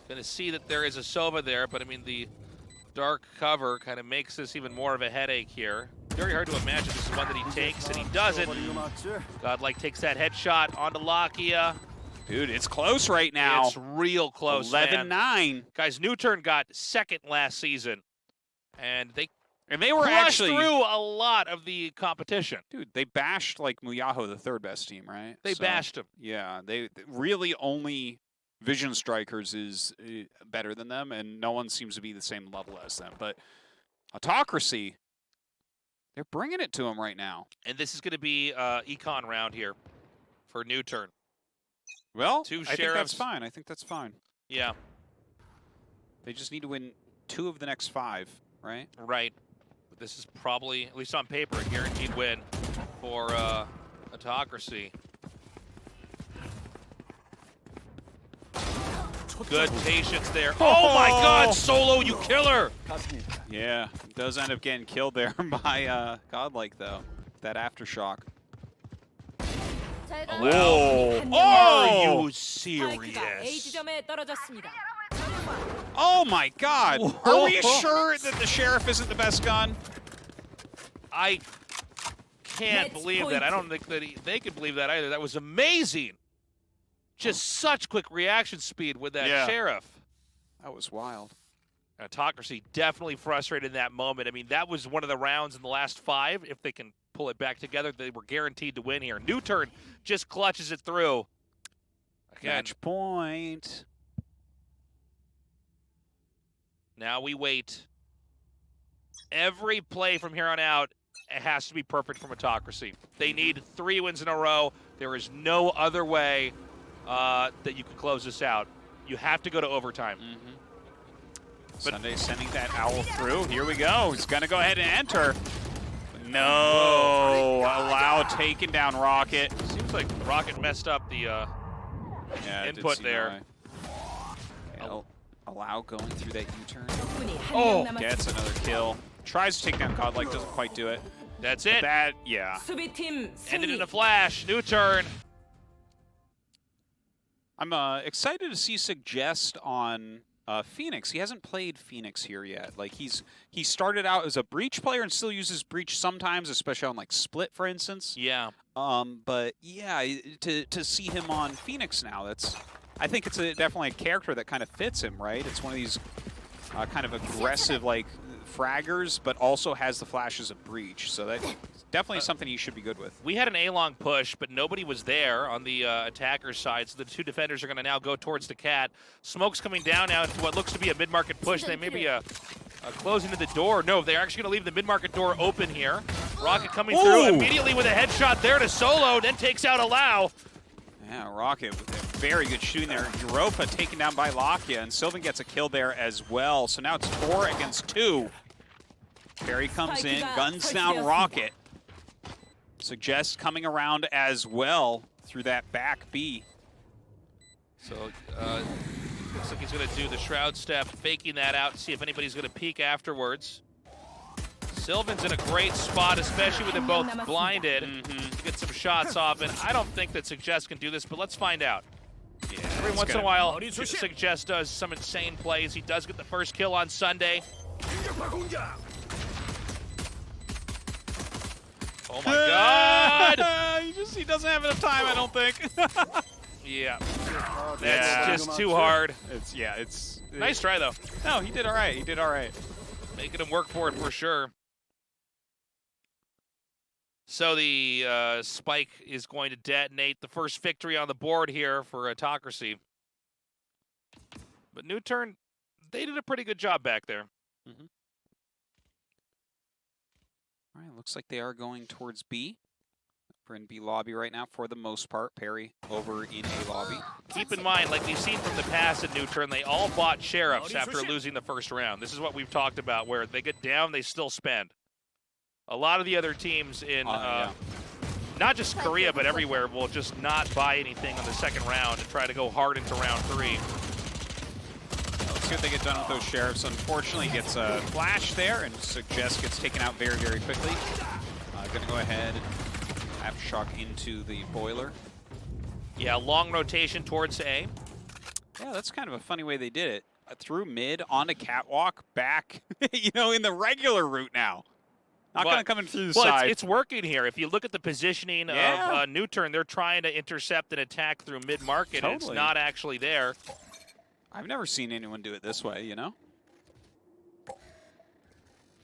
Going to see that there is a Sova there, but I mean, the dark cover kind of makes this even more of a headache here. Very hard to imagine this is one that he takes, and he doesn't. Godlike takes that headshot onto Lakia. Dude, it's close right now. It's real close, 11-9. Guys, NUTURN got second last season, and they were actually through a lot of the competition. Dude, they bashed, like, Muyaho, the third best team, right? They bashed him. Yeah, they really only Vision Strikers is better than them, and no one seems to be the same level as them. But Autocracy, they're bringing it to them right now. And this is going to be econ round here for NUTURN. Well, Two I think sheriffs. that's fine. I think that's fine. Yeah. They just need to win 2 of the next 5, right? Right. But this is probably, at least on paper, a guaranteed win for Autocracy. Good patience there. Oh my God, Solo, you killer! Yeah, does end up getting killed there by Godlike, though. That aftershock. Whoa! Are you serious? Oh my God! Are we sure that the Sheriff isn't the best gun? I can't believe that. I don't think that they could believe that either. That was amazing. Just such quick reaction speed with that Sheriff. That was wild. Autocracy definitely frustrated in that moment. I mean, that was one of the rounds in the last 5. If they can pull it back together, they were guaranteed to win here. NUTURN just clutches it through. Again. Match point. Now we wait. Every play from here on out, it has to be perfect from Autocracy. They need 3 wins in a row. There is no other way that you can close this out. You have to go to overtime. But Sunday sending that owl through. Here we go. He's going to go ahead and enter. No. Allow taking down Rocket. Seems like Rocket messed up the input there. Allow going through that U-turn. Oh, gets another kill. Tries to take down Godlike, doesn't quite do it. That's it. That, yeah. Ended in a flash. NUTURN. I'm excited to see Suggest on Phoenix. He hasn't played Phoenix here yet. Like, he started out as a Breach player and still uses Breach sometimes, especially on, like, Split, for instance. Yeah. But yeah, to see him on Phoenix now, I think it's definitely a character that kind of fits him, right? It's one of these kind of aggressive, like, fraggers, but also has the flashes of Breach. So that's definitely something he should be good with. We had an A-long push, but nobody was there on the attacker side, so the 2 defenders are going to now go towards the Cat. Smoke's coming down now into what looks to be a mid-market push. They may be closing to the door. No, they're actually going to leave the mid-market door open here. Rocket coming through immediately with a headshot there to Solo, then takes out Allow. Yeah, Rocket with a very good shooting there. Europa taken down by Lakia, and Sylvan gets a kill there as well. So now it's 4 against 2. Barry comes in, guns down Rocket. Suggest coming around as well through that back B. So looks like he's going to do the Shroud step, faking that out, see if anybody's going to peek afterwards. Sylvan's in a great spot, especially with them both blinded, to get some shots off. And I don't think that Suggest can do this, but let's find out. Yeah, Every once in a while, Suggest does some insane plays. He does get the first kill on Sunday. Oh my God! he doesn't have enough time, I don't think. Yeah, that's just too hard. It's Nice try though. No, he did all right. He did all right. Making him work for it for sure. So the spike is going to detonate. The first victory on the board here for Autocracy. But NUTURN, they did a pretty good job back there. All right, looks like they are going towards B. We're in B lobby right now for the most part. Perry over in A lobby. Keep in mind, like we've seen from the past at NUTURN, they all bought sheriffs after losing the first round. This is what we've talked about, where they get down, they still spend. A lot of the other teams in not just Korea, but everywhere will just not buy anything on the second round and try to go hard into round 3. Let's see what they get done with those sheriffs. Unfortunately, gets a flash there, and Suggest gets taken out very, very quickly. Gonna go ahead and aftershock into the boiler. Yeah, long rotation towards A. Yeah, that's kind of a funny way they did it. Through mid, onto catwalk, back, you know, in the regular route now. Not going to come in through the side. It's working here. If you look at the positioning of NUTURN, they're trying to intercept and attack through mid-market, and it's not actually there. I've never seen anyone do it this way, you know?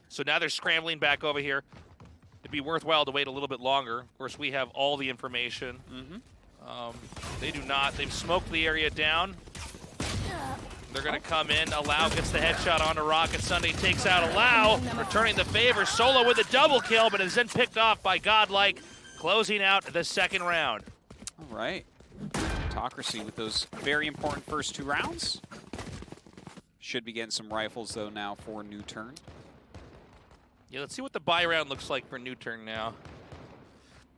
So now they're scrambling back over here. It'd be worthwhile to wait a little bit longer. Of course, we have all the information. They do not. They've smoked the area down. They're going to come in. Allow gets the headshot onto Rocket. Sunday takes out Allow, returning the favor. Solo with a double kill, but is then picked off by Godlike, closing out the second round. All right. Autocracy with those very important first 2 rounds. Should be getting some rifles, though, now for NUTURN. Yeah, let's see what the buy round looks like for NUTURN now.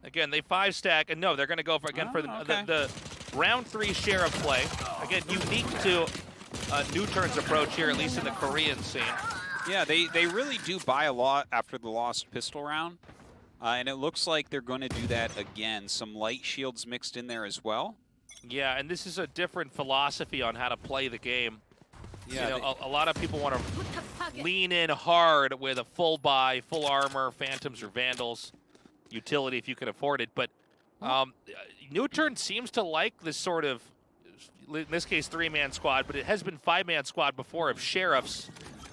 Again, they 5-stack, and no, they're going to go for the round 3 sheriff play. Again, unique to NUTURN's approach here, at least in the Korean scene. Yeah, they really do buy a lot after the lost pistol round, and it looks like they're going to do that again. Some light shields mixed in there as well. Yeah, and this is a different philosophy on how to play the game. Yeah, you know, a lot of people want to lean in hard with a full buy, full armor, Phantoms or Vandals, utility if you can afford it. But NUTURN seems to like this sort of, in this case, 3-man squad, but it has been 5-man squad before of sheriffs.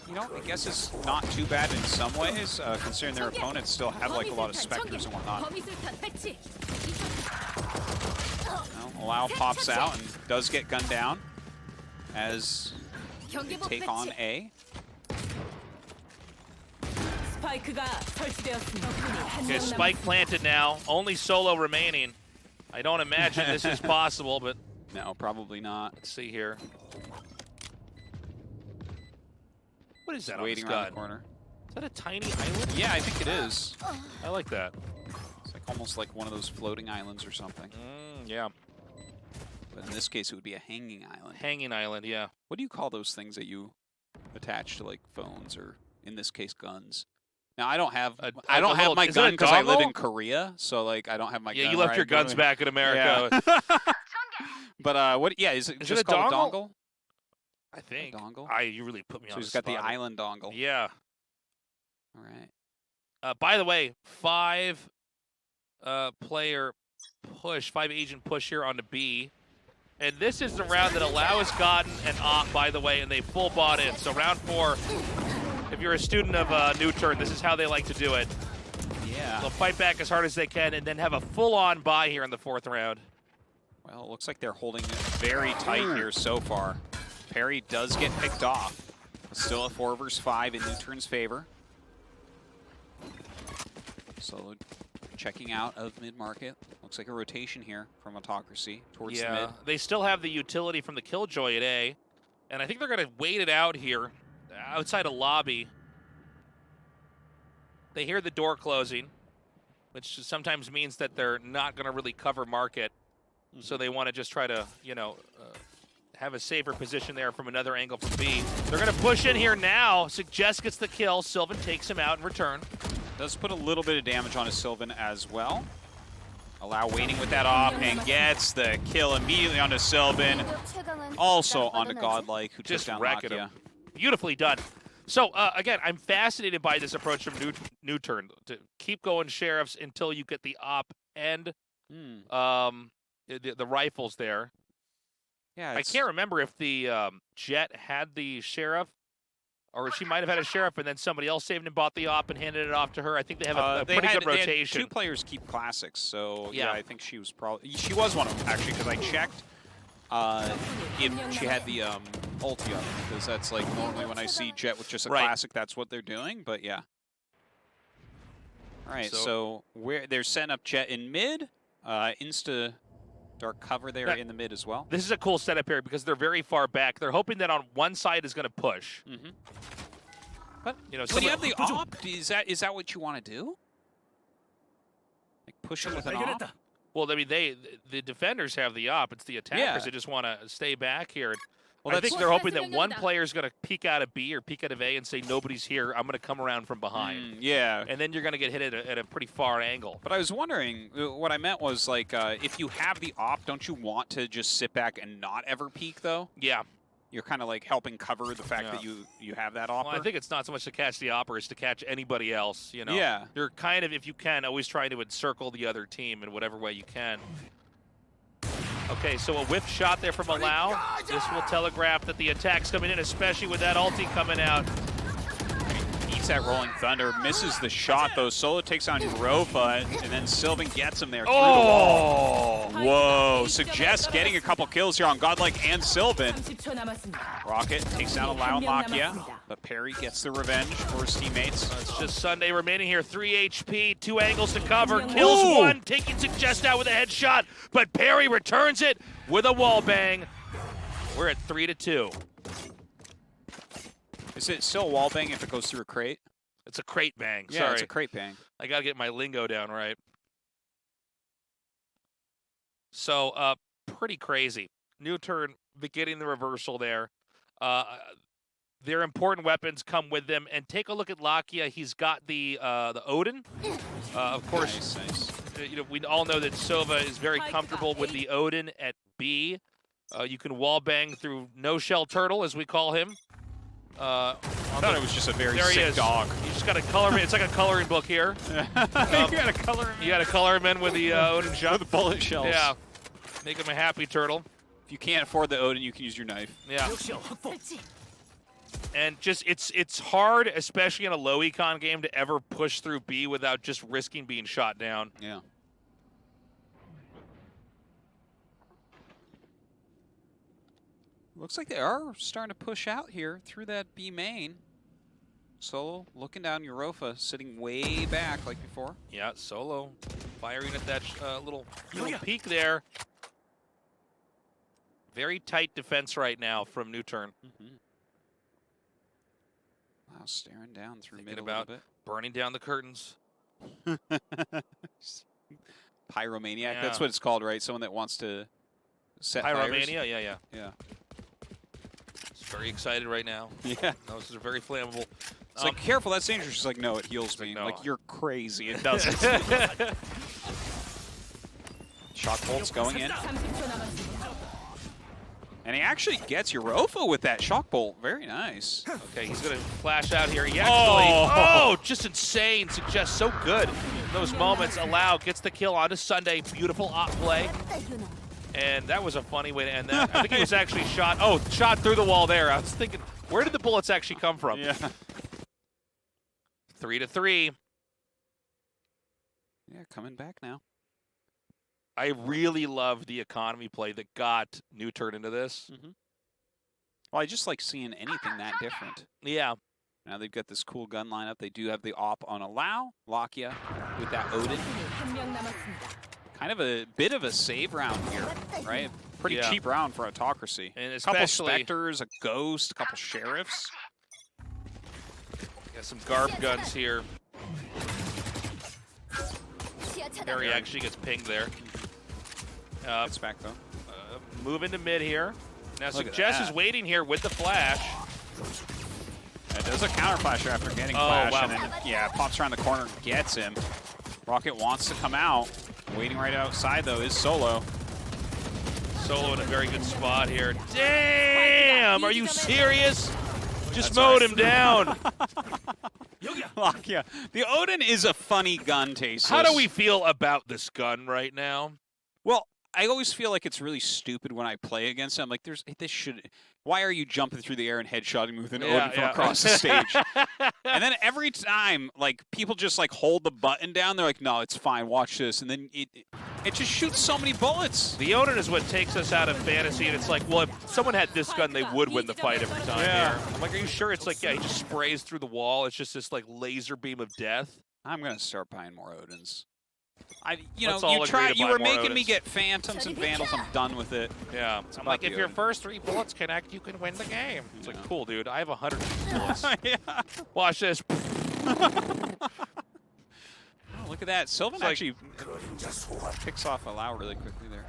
You know, I guess it's not too bad in some ways, considering their opponents still have like a lot of Spectres and whatnot. Well, Allow pops out and does get gunned down as they take on A. Okay, spike planted now. Only Solo remaining. I don't imagine this is possible, but no, probably not. Let's see here. What is that waiting on around the corner? Is that a tiny island? Yeah, I think it is. I like that. It's like almost like one of those floating islands or something. Yeah. But in this case, it would be a hanging island. Hanging island, yeah. What do you call those things that you attach to like phones or, in this case, guns? Now I don't have my gun because I live in Korea, so like I don't have my gun. Yeah, you left your guns back in America. Yeah. But what? Yeah, is it just called a dongle? I think. A dongle. You really put me on. So he's got the island dongle. Yeah. All right. By the way, 5 player push, 5 agent push here onto B. And this is the round that Allow has gotten an op, by the way, and they full bought in. So round 4, if you're a student of NUTURN, this is how they like to do it. Yeah. They'll fight back as hard as they can and then have a full-on buy here in the 4th round. Well, it looks like they're holding it very tight here so far. Perry does get picked off. Still a 4 versus 5 in NUTURN's favor. So checking out of mid-market. Looks like a rotation here from Autocracy towards the mid. They still have the utility from the Killjoy at A. And I think they're going to wait it out here outside a lobby. They hear the door closing, which sometimes means that they're not going to really cover market. So they want to just try to, you know, have a safer position there from another angle from B. They're going to push in here now. Suggest gets the kill. Sylvan takes him out in return. Does put a little bit of damage on his Sylvan as well. Allow waiting with that op and gets the kill immediately onto Sylvan. Also onto Godlike, who just took down wrecking Lakia. him. Beautifully done. So, again, I'm fascinated by this approach from NUTURN to keep going sheriffs until you get the op and the rifles there. Yeah, I can't remember if the Jet had the sheriff, or she might have had a sheriff and then somebody else saved and bought the op and handed it off to her. I think they have a pretty good rotation. Two players keep classics, so yeah, I think she was one of them actually, because I checked if she had the ulti up, because that's like normally when I see Jet with just a classic, that's what they're doing. But yeah. All right, so they're setting up Jet in mid, insta dark cover there in the mid as well. This is a cool setup here because they're very far back. They're hoping that on one side is going to push. But you know, when you have the op, is that what you want to do? Like push it with an op? Well, I mean, the defenders have the op. It's the attackers that just want to stay back here. Well, I think they're hoping that one player is going to peek out of B or peek out of A and say, nobody's here, I'm going to come around from behind. Yeah. And then you're going to get hit at a pretty far angle. But I was wondering, what I meant was, like, if you have the op, don't you want to just sit back and not ever peek, though? Yeah. You're kind of, like, helping cover the fact that you have that op. Well, I think it's not so much to catch the op, it's to catch anybody else, you know? Yeah. You're kind of, if you can, always trying to encircle the other team in whatever way you can. Okay, so a whiff shot there from Allow. This will telegraph that the attack's coming in, especially with that ulti coming out. Eats that Rolling Thunder, misses the shot though. Solo takes on Europa, and then Sylvan gets him there through the wall. Whoa, Suggest getting a couple kills here on Godlike and Sylvan. Rocket takes down Allow and Lakia, but Perry gets the revenge for his teammates. It's just Sunday remaining here. 3 HP, 2 angles to cover. Kills one, taking Suggest out with a headshot, but Perry returns it with a wall bang. We're at 3-2. Is it still a wall bang if it goes through a crate? It's a crate bang. Yeah, Sorry. it's a crate bang. I got to get my lingo down right. So, pretty crazy. NUTURN getting the reversal there. Their important weapons come with them. And take a look at Lakia. He's got the Odin. Of course, nice. You know, we all know that Sova is very comfortable with the Odin at B. You can wall bang through No Shell Turtle, as we call him. I thought it was just a very sick dog. You just got to color him. It's like a coloring book here. You got to color him. You got to color him in with the Odin shot. With the bullet shells. Yeah. Make him a happy turtle. If you can't afford the Odin, you can use your knife. Yeah. And just it's hard, especially in a low econ game, to ever push through B without just risking being shot down. Yeah. Looks like they are starting to push out here through that B main. Solo looking down Europa, sitting way back like before. Yeah, Solo firing at that little peek there. Very tight defense right now from NUTURN. Wow, staring down through Thinking mid about a little burning down the curtains. Pyromaniac, that's what it's called, right? Someone that wants to set Pyromania, fires. yeah. It's very excited right now. Yeah. Those are very flammable. It's like, careful, that's dangerous. She's like, no, it heals me. no. Like, you're crazy. It doesn't. Shock bolts going in. And he actually gets Europa with that shock bolt. Very nice. Okay, he's going to flash out here. He actually, just insane. Suggest so good. Those moments. Allow, gets the kill on to Sunday. Beautiful op play. And that was a funny way to end that. I think he was actually shot. Oh, shot through the wall there. I was thinking, where did the bullets actually come from? Yeah. 3-3. Yeah, coming back now. I really love the economy play that got NUTURN into this. Well, I just like seeing anything that different. Yeah. Now they've got this cool gun lineup. They do have the op on Allow, Lakia with that Odin. Kind of a bit of a save round here, right? Pretty cheap round for Autocracy. And a couple Spectres, a Ghost, a couple Sheriffs. Got some Garb guns here. Harry actually gets pinged there. It's back though. Move into mid here. Now Suggest is waiting here with the flash. It does a counter flasher after getting flash, and then, yeah, pops around the corner, gets him. Rocket wants to come out. Waiting right outside, though, is Solo. Solo in a very good spot here. Damn! Are you serious? Just That's mowed right. him down. Yeah. The Odin is a funny gun, Tasteless. How do we feel about this gun right now? Well, I always feel like it's really stupid when I play against him. Like, this should. Why are you jumping through the air and headshotting me with an Odin from across the stage? And then every time, like, people just like hold the button down. They're like, no, it's fine. Watch this, and then it just shoots so many bullets. The Odin is what takes us out of fantasy, and it's like, well, if someone had this gun, they would win the fight every time. Yeah. Here. I'm like, are you sure? It's like, yeah, he just sprays through the wall. It's just this like laser beam of death. I'm gonna start buying more Odins. You were making me get Phantoms and Vandals. I'm done with it. Yeah. I'm like, if your first 3 bullets connect, you can win the game. It's like, cool, dude. I have 100 bullets. Yeah. Watch this. Oh, look at that. Sylvan actually picks off Allow really quickly there.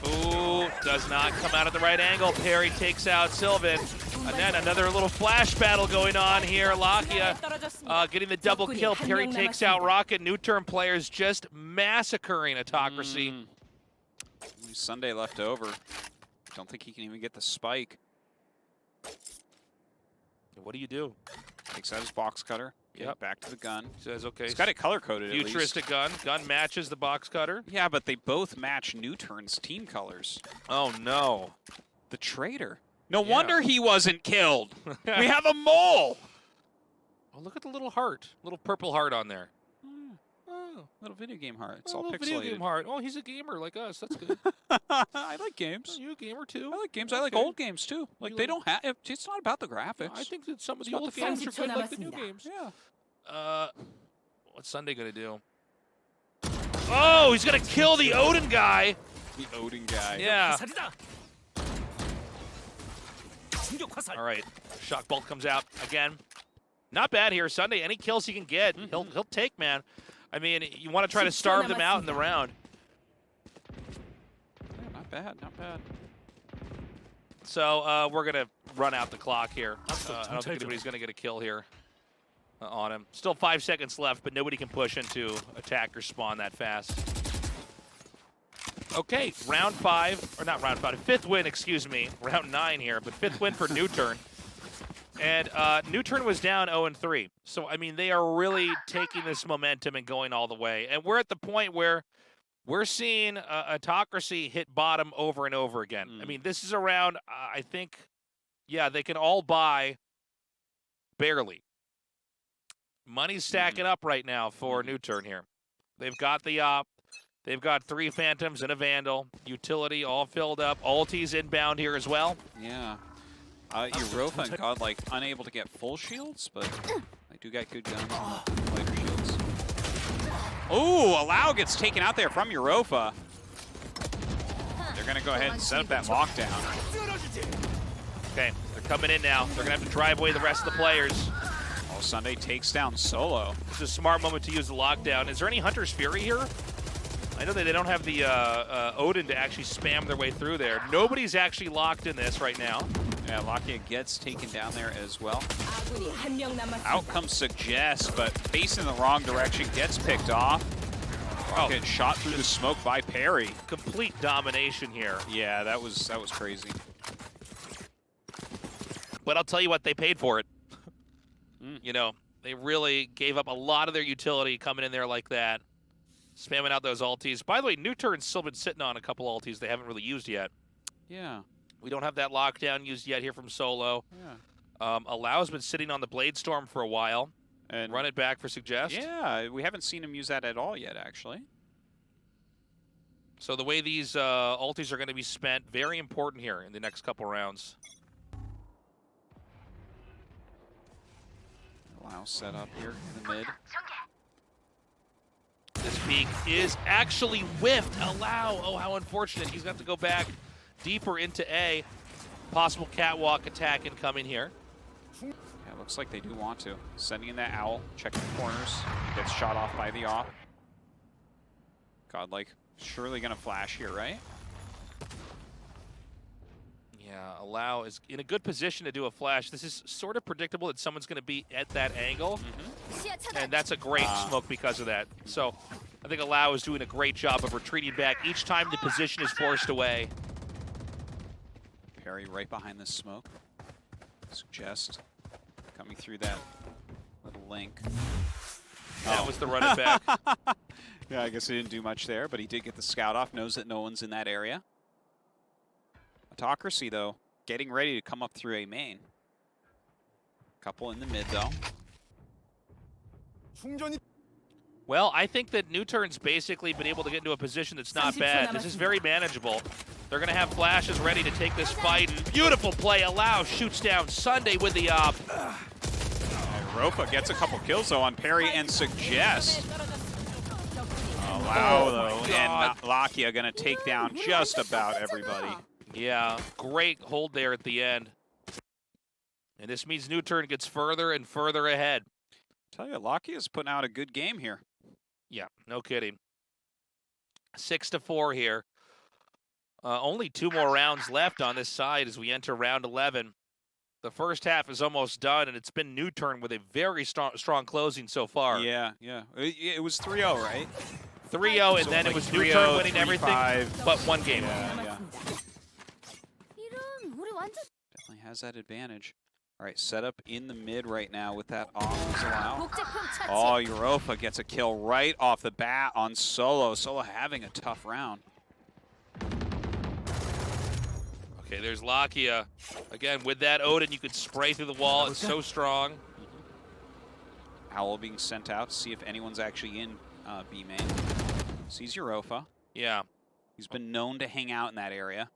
Ooh, does not come out at the right angle. Perry takes out Sylvan. And then another little flash battle going on here. Lakia getting the double kill. Perry takes out Rocket. NUTURN players just massacring Autocracy. Sunday left over. Don't think he can even get the spike. What do you do? Takes out his box cutter. Yep. Back to the gun. Says, okay. He's got it color-coded at least. Futuristic gun. Gun matches the box cutter. Yeah, but they both match NUTURN's team colors. Oh, no. The traitor. No wonder he wasn't killed. We have a mole. Oh, look at the little heart. Little purple heart on there. Oh, little video game heart. It's Oh, all little pixelated. video game heart. Oh, he's a gamer like us. That's good. I like games. Oh, you a gamer too? I like games. I like old games too. Like they don't have. It's not about the graphics. I think that some of It's the about old the games fun. are good like the new games. Yeah. What's Sunday gonna do? Oh, he's gonna kill the Odin guy. The Odin guy. Yeah. All right. Shock bolt comes out again. Not bad here, Sunday. Any kills he can get, he'll take, man. I mean, you want to try to starve them out in the round. Yeah, not bad, not bad. So we're gonna run out the clock here. I don't think anybody's gonna get a kill here on him. Still 5 seconds left, but nobody can push into attacker spawn that fast. Okay, round 5, or not round 5, 5th win, excuse me. Round 9 here, but 5th win for NUTURN. And NUTURN was down 0-3. So, I mean, they are really taking this momentum and going all the way. And we're at the point where we're seeing Autocracy hit bottom over and over again. I mean, this is around, I think, yeah, they can all buy barely. Money's stacking up right now for NUTURN here. They've got the op. They've got 3 Phantoms and a Vandal. Utility all filled up. Ulti's inbound here as well. Yeah. Europa and Godlike unable to get full shields, but they do got good guns on the lighter shields. Ooh, Allow gets taken out there from Europa. They're going to go ahead and set up that lockdown. Okay, they're coming in now. They're going to have to drive away the rest of the players. Oh, Sunday takes down Solo. It's a smart moment to use the lockdown. Is there any Hunter's Fury here? I know that they don't have the Odin to actually spam their way through there. Nobody's actually locked in this right now. Yeah, Lakia gets taken down there as well. Out comes Suggest, but facing the wrong direction, gets picked off. Rocket shot through the smoke by Perry. Complete domination here. Yeah, that was crazy. But I'll tell you what, they paid for it. You know, they really gave up a lot of their utility coming in there like that. Spamming out those ultis. By the way, NUTURN's still been sitting on a couple ultis they haven't really used yet. Yeah. We don't have that lockdown used yet here from Solo. Yeah. Allow's been sitting on the Blade Storm for a while. And run it back for Suggest. Yeah, we haven't seen him use that at all yet, actually. So the way these ultis are going to be spent, very important here in the next couple rounds. Allow set up here in the mid. This peek is actually whiffed. Allow. Oh, how unfortunate. He's got to go back deeper into A. Possible catwalk attack incoming here. Yeah, looks like they do want to. Sending in that Owl, checking the corners. Gets shot off by the op. Godlike surely going to flash here, right? Yeah, Allow is in a good position to do a flash. This is sort of predictable that someone's going to be at that angle, and that's a great smoke because of that. So I think Allow is doing a great job of retreating back each time the position is forced away. Perry right behind the smoke. Suggest coming through that little link. That was the run it back. Yeah, I guess he didn't do much there, but he did get the scout off, knows that no one's in that area. AUTOCRACY, though, getting ready to come up through A main. Couple in the mid, though. Well, I think that NUTURN's basically been able to get into a position that's not bad. This is very manageable. They're going to have flashes ready to take this fight. Beautiful play. Allow shoots down Sunday with the op. Rofa gets a couple kills, though, on Perry and Suggest. Allow, though, and Lakia going to take down just about everybody. Yeah, great hold there at the end. And this means NUTURN gets further and further ahead. Tell you, Lakia is putting out a good game here. Yeah, no kidding. 6-4 here. Only 2 more rounds left on this side as we enter round 11. The first half is almost done, and it's been NUTURN with a very strong closing so far. Yeah, yeah. It was 3-0, right? 3-0, and then it was NUTURN winning everything but one game. Yeah. Definitely has that advantage. All right, set up in the mid right now with that off Allow. Oh, Europa gets a kill right off the bat on Solo. Solo having a tough round. Okay, there's Lakia. Again, with that Odin, you could spray through the wall. It's so strong. Owl being sent out to see if anyone's actually in B main. Sees Europa. Yeah. He's been known to hang out in that area.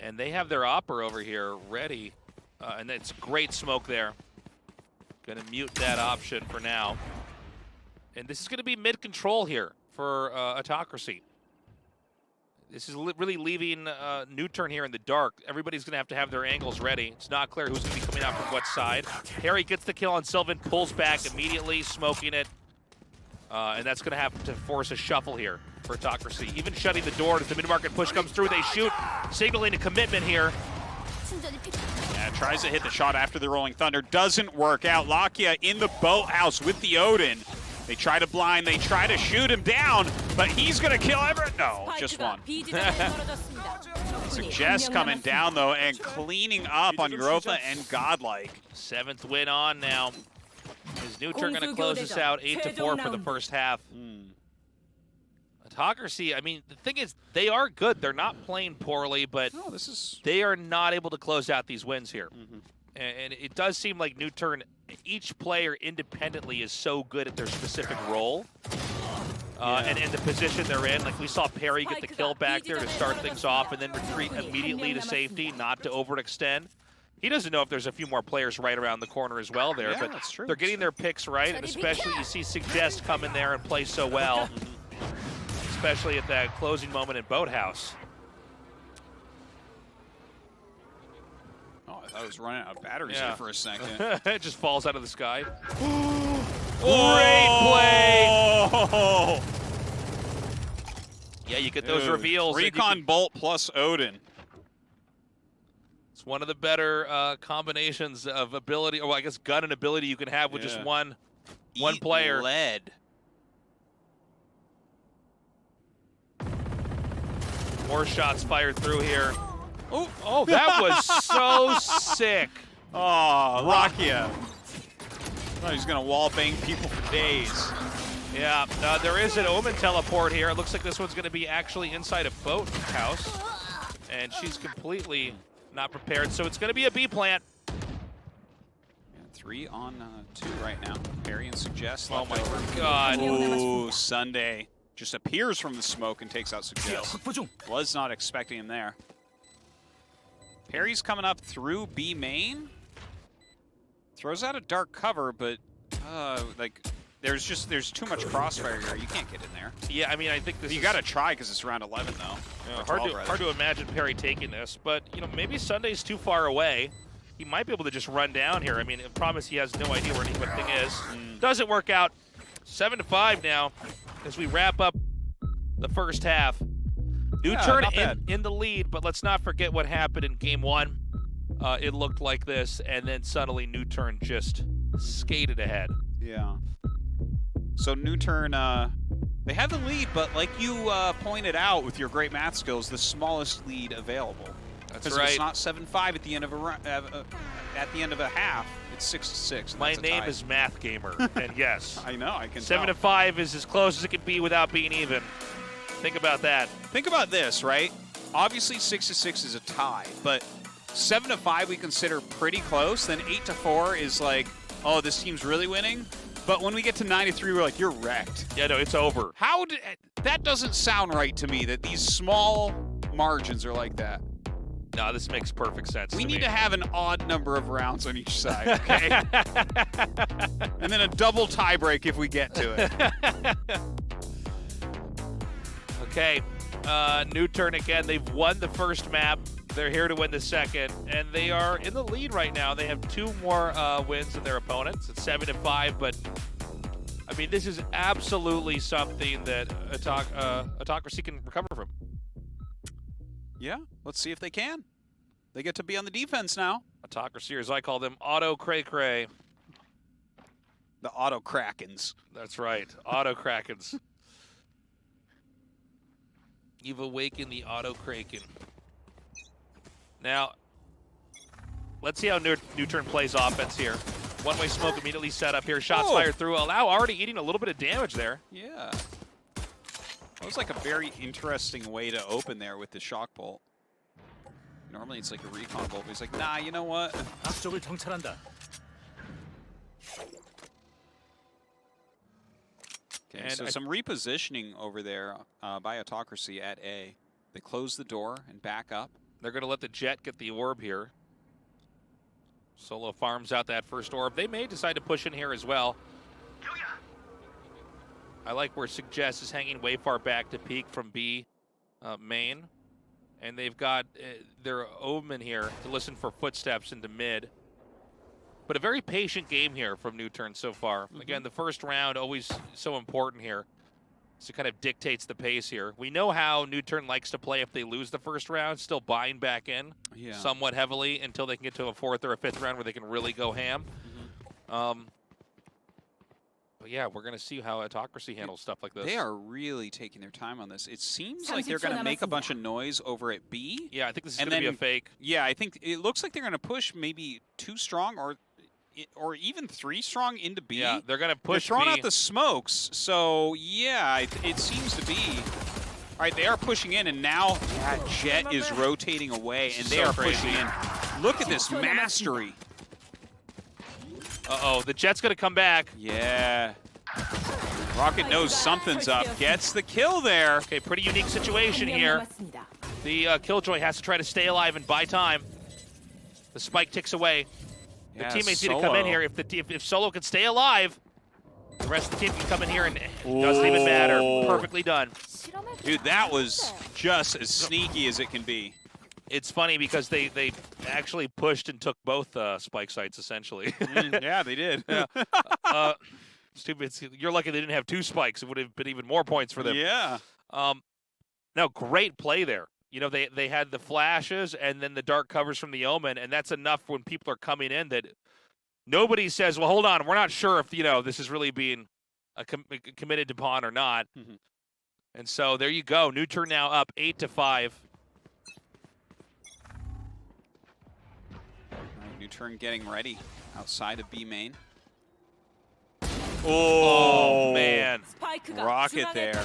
And they have their Opper over here ready. And it's great smoke there. Gonna mute that option for now. And this is gonna be mid-control here for AUTOCRACY. This is really leaving NUTURN here in the dark. Everybody's gonna have their angles ready. It's not clear who's gonna be coming out from what side. Harry gets the kill on Sylvan, pulls back immediately, smoking it. And that's gonna have to force a shuffle here for AUTOCRACY. Even shutting the door as the mid-market push comes through, they shoot, signaling a commitment here. Yeah, tries to hit the shot after the Rolling Thunder. Doesn't work out. Lakia in the boathouse with the Odin. They try to blind, they try to shoot him down, but he's gonna kill Everett. No, just one. Suggest coming down, though, and cleaning up on Europa and Godlike. 7th win on now. Is NUTURN going to close this out 8-4 for the first half? AUTOCRACY, I mean, the thing is, they are good. They're not playing poorly, but they are not able to close out these wins here. And it does seem like NUTURN, each player independently is so good at their specific role and the position they're in. Like we saw Perry get the kill back there to start things off and then retreat immediately to safety, not to overextend. He doesn't know if there's a few more players right around the corner as well there, but that's true. They're getting their picks right, and especially you see Suggest come in there and play so well, especially at that closing moment in Boathouse. Oh, I thought it was running out of batteries there for a second. It just falls out of the sky. Great play! Yeah, you get those reveals. Recon Bolt plus Odin. It's one of the better combinations of ability, or I guess gun and ability you can have with just one player. Lead. More shots fired through here. Oh, that was so sick. Oh, Lakia. Thought he was going to wall bang people for days. Yeah, there is an Omen teleport here. It looks like this one's going to be actually inside a boathouse. And she's completely not prepared, so it's going to be a B plant. 3 on 2 right now. Perry and Suggest. Oh my God. Ooh, Sunday just appears from the smoke and takes out Suggest. Was not expecting him there. Perry's coming up through B main. Throws out a dark cover, but like there's too much crossfire here. You can't get in there. Yeah, I mean, I think this. You got to try because it's round 11 though. Yeah, hard to imagine Perry taking this, but you know maybe Sunday's too far away. He might be able to just run down here. I mean, I promise he has no idea where anything is. Doesn't work out. 7-5 now as we wrap up the first half. NUTURN in the lead, but let's not forget what happened in game 1. It looked like this, and then suddenly NUTURN just skated ahead. Yeah. So NUTURN, they have the lead, but like you pointed out with your great math skills, the smallest lead available. That's right. It's not 7-5 at the end of a half. It's 6-6. My name is Math Gamer, and yes, I know. I can. 7-5 is as close as it can be without being even. Think about that. Think about this, right? Obviously, 6-6 is a tie, but 7-5 we consider pretty close. Then 8-4 is like, oh, this team's really winning. But when we get to 9-3, we're like, you're wrecked. Yeah, no, it's over. That doesn't sound right to me, that these small margins are like that. No, this makes perfect sense. We need to have an odd number of rounds on each side, okay? And then a double tiebreak if we get to it. Okay, NUTURN again. They've won the first map. They're here to win the second, and they are in the lead right now. They have 2 more wins than their opponents. It's 7-5, but I mean, this is absolutely something that AUTOCRACY can recover from. Yeah, let's see if they can. They get to be on the defense now. AUTOCRACY, or as I call them, AUTOCRACY. The AUTOCRACKens. That's right, AUTOCRACKens. You've awakened the AUTOCRACKen. Now, let's see how NUTURN plays offense here. One-way smoke immediately set up here. Shots fired through. Allow already eating a little bit of damage there. Yeah. That was like a very interesting way to open there with the shock bolt. Normally it's like a recon bolt, but he's like, nah, you know what? 앞쪽을 정찰한다. Okay, and so some repositioning over there by AUTOCRACY at A. They close the door and back up. They're going to let the Jet get the orb here. Solo farms out that first orb. They may decide to push in here as well. I like where Suggest is hanging way far back to peek from B main. And they've got their Omen here to listen for footsteps into mid. But a very patient game here from NUTURN so far. Again, the first round always so important here. So it kind of dictates the pace here. We know how NUTURN likes to play if they lose the first round, still buying back in somewhat heavily until they can get to a 4th or a 5th round where they can really go ham. But yeah, we're going to see how AUTOCRACY handles stuff like this. They are really taking their time on this. It seems like they're going to make a bunch of noise over at B. Yeah, I think this is going to be a fake. Yeah, I think it looks like they're going to push maybe 2 strong or even 3 strong into B. Yeah, they're going to push They're throwing B. out the smokes, so yeah, it seems to be. All right, they are pushing in, and now that Jet is rotating away, and they are pushing in. Look at this mastery. Uh-oh, the Jet's going to come back. Yeah. Rocket knows something's up. Gets the kill there. Okay, pretty unique situation here. The Killjoy has to try to stay alive and buy time. The spike ticks away. The teammates need to come in here. If Solo can stay alive, the rest of the team can come in here and it doesn't even matter. Perfectly done. Dude, that was just as sneaky as it can be. It's funny because they actually pushed and took both spike sites, essentially. Yeah, they did. Yeah. Stupid. You're lucky they didn't have 2 spikes. It would have been even more points for them. Yeah. No, great play there. You know, they had the flashes and then the dark covers from the Omen, and that's enough when people are coming in that nobody says, well, hold on, we're not sure if, this is really being committed upon or not. And so there you go. NUTURN now up 8-5. NUTURN getting ready outside of B main. Oh man. Rocket there.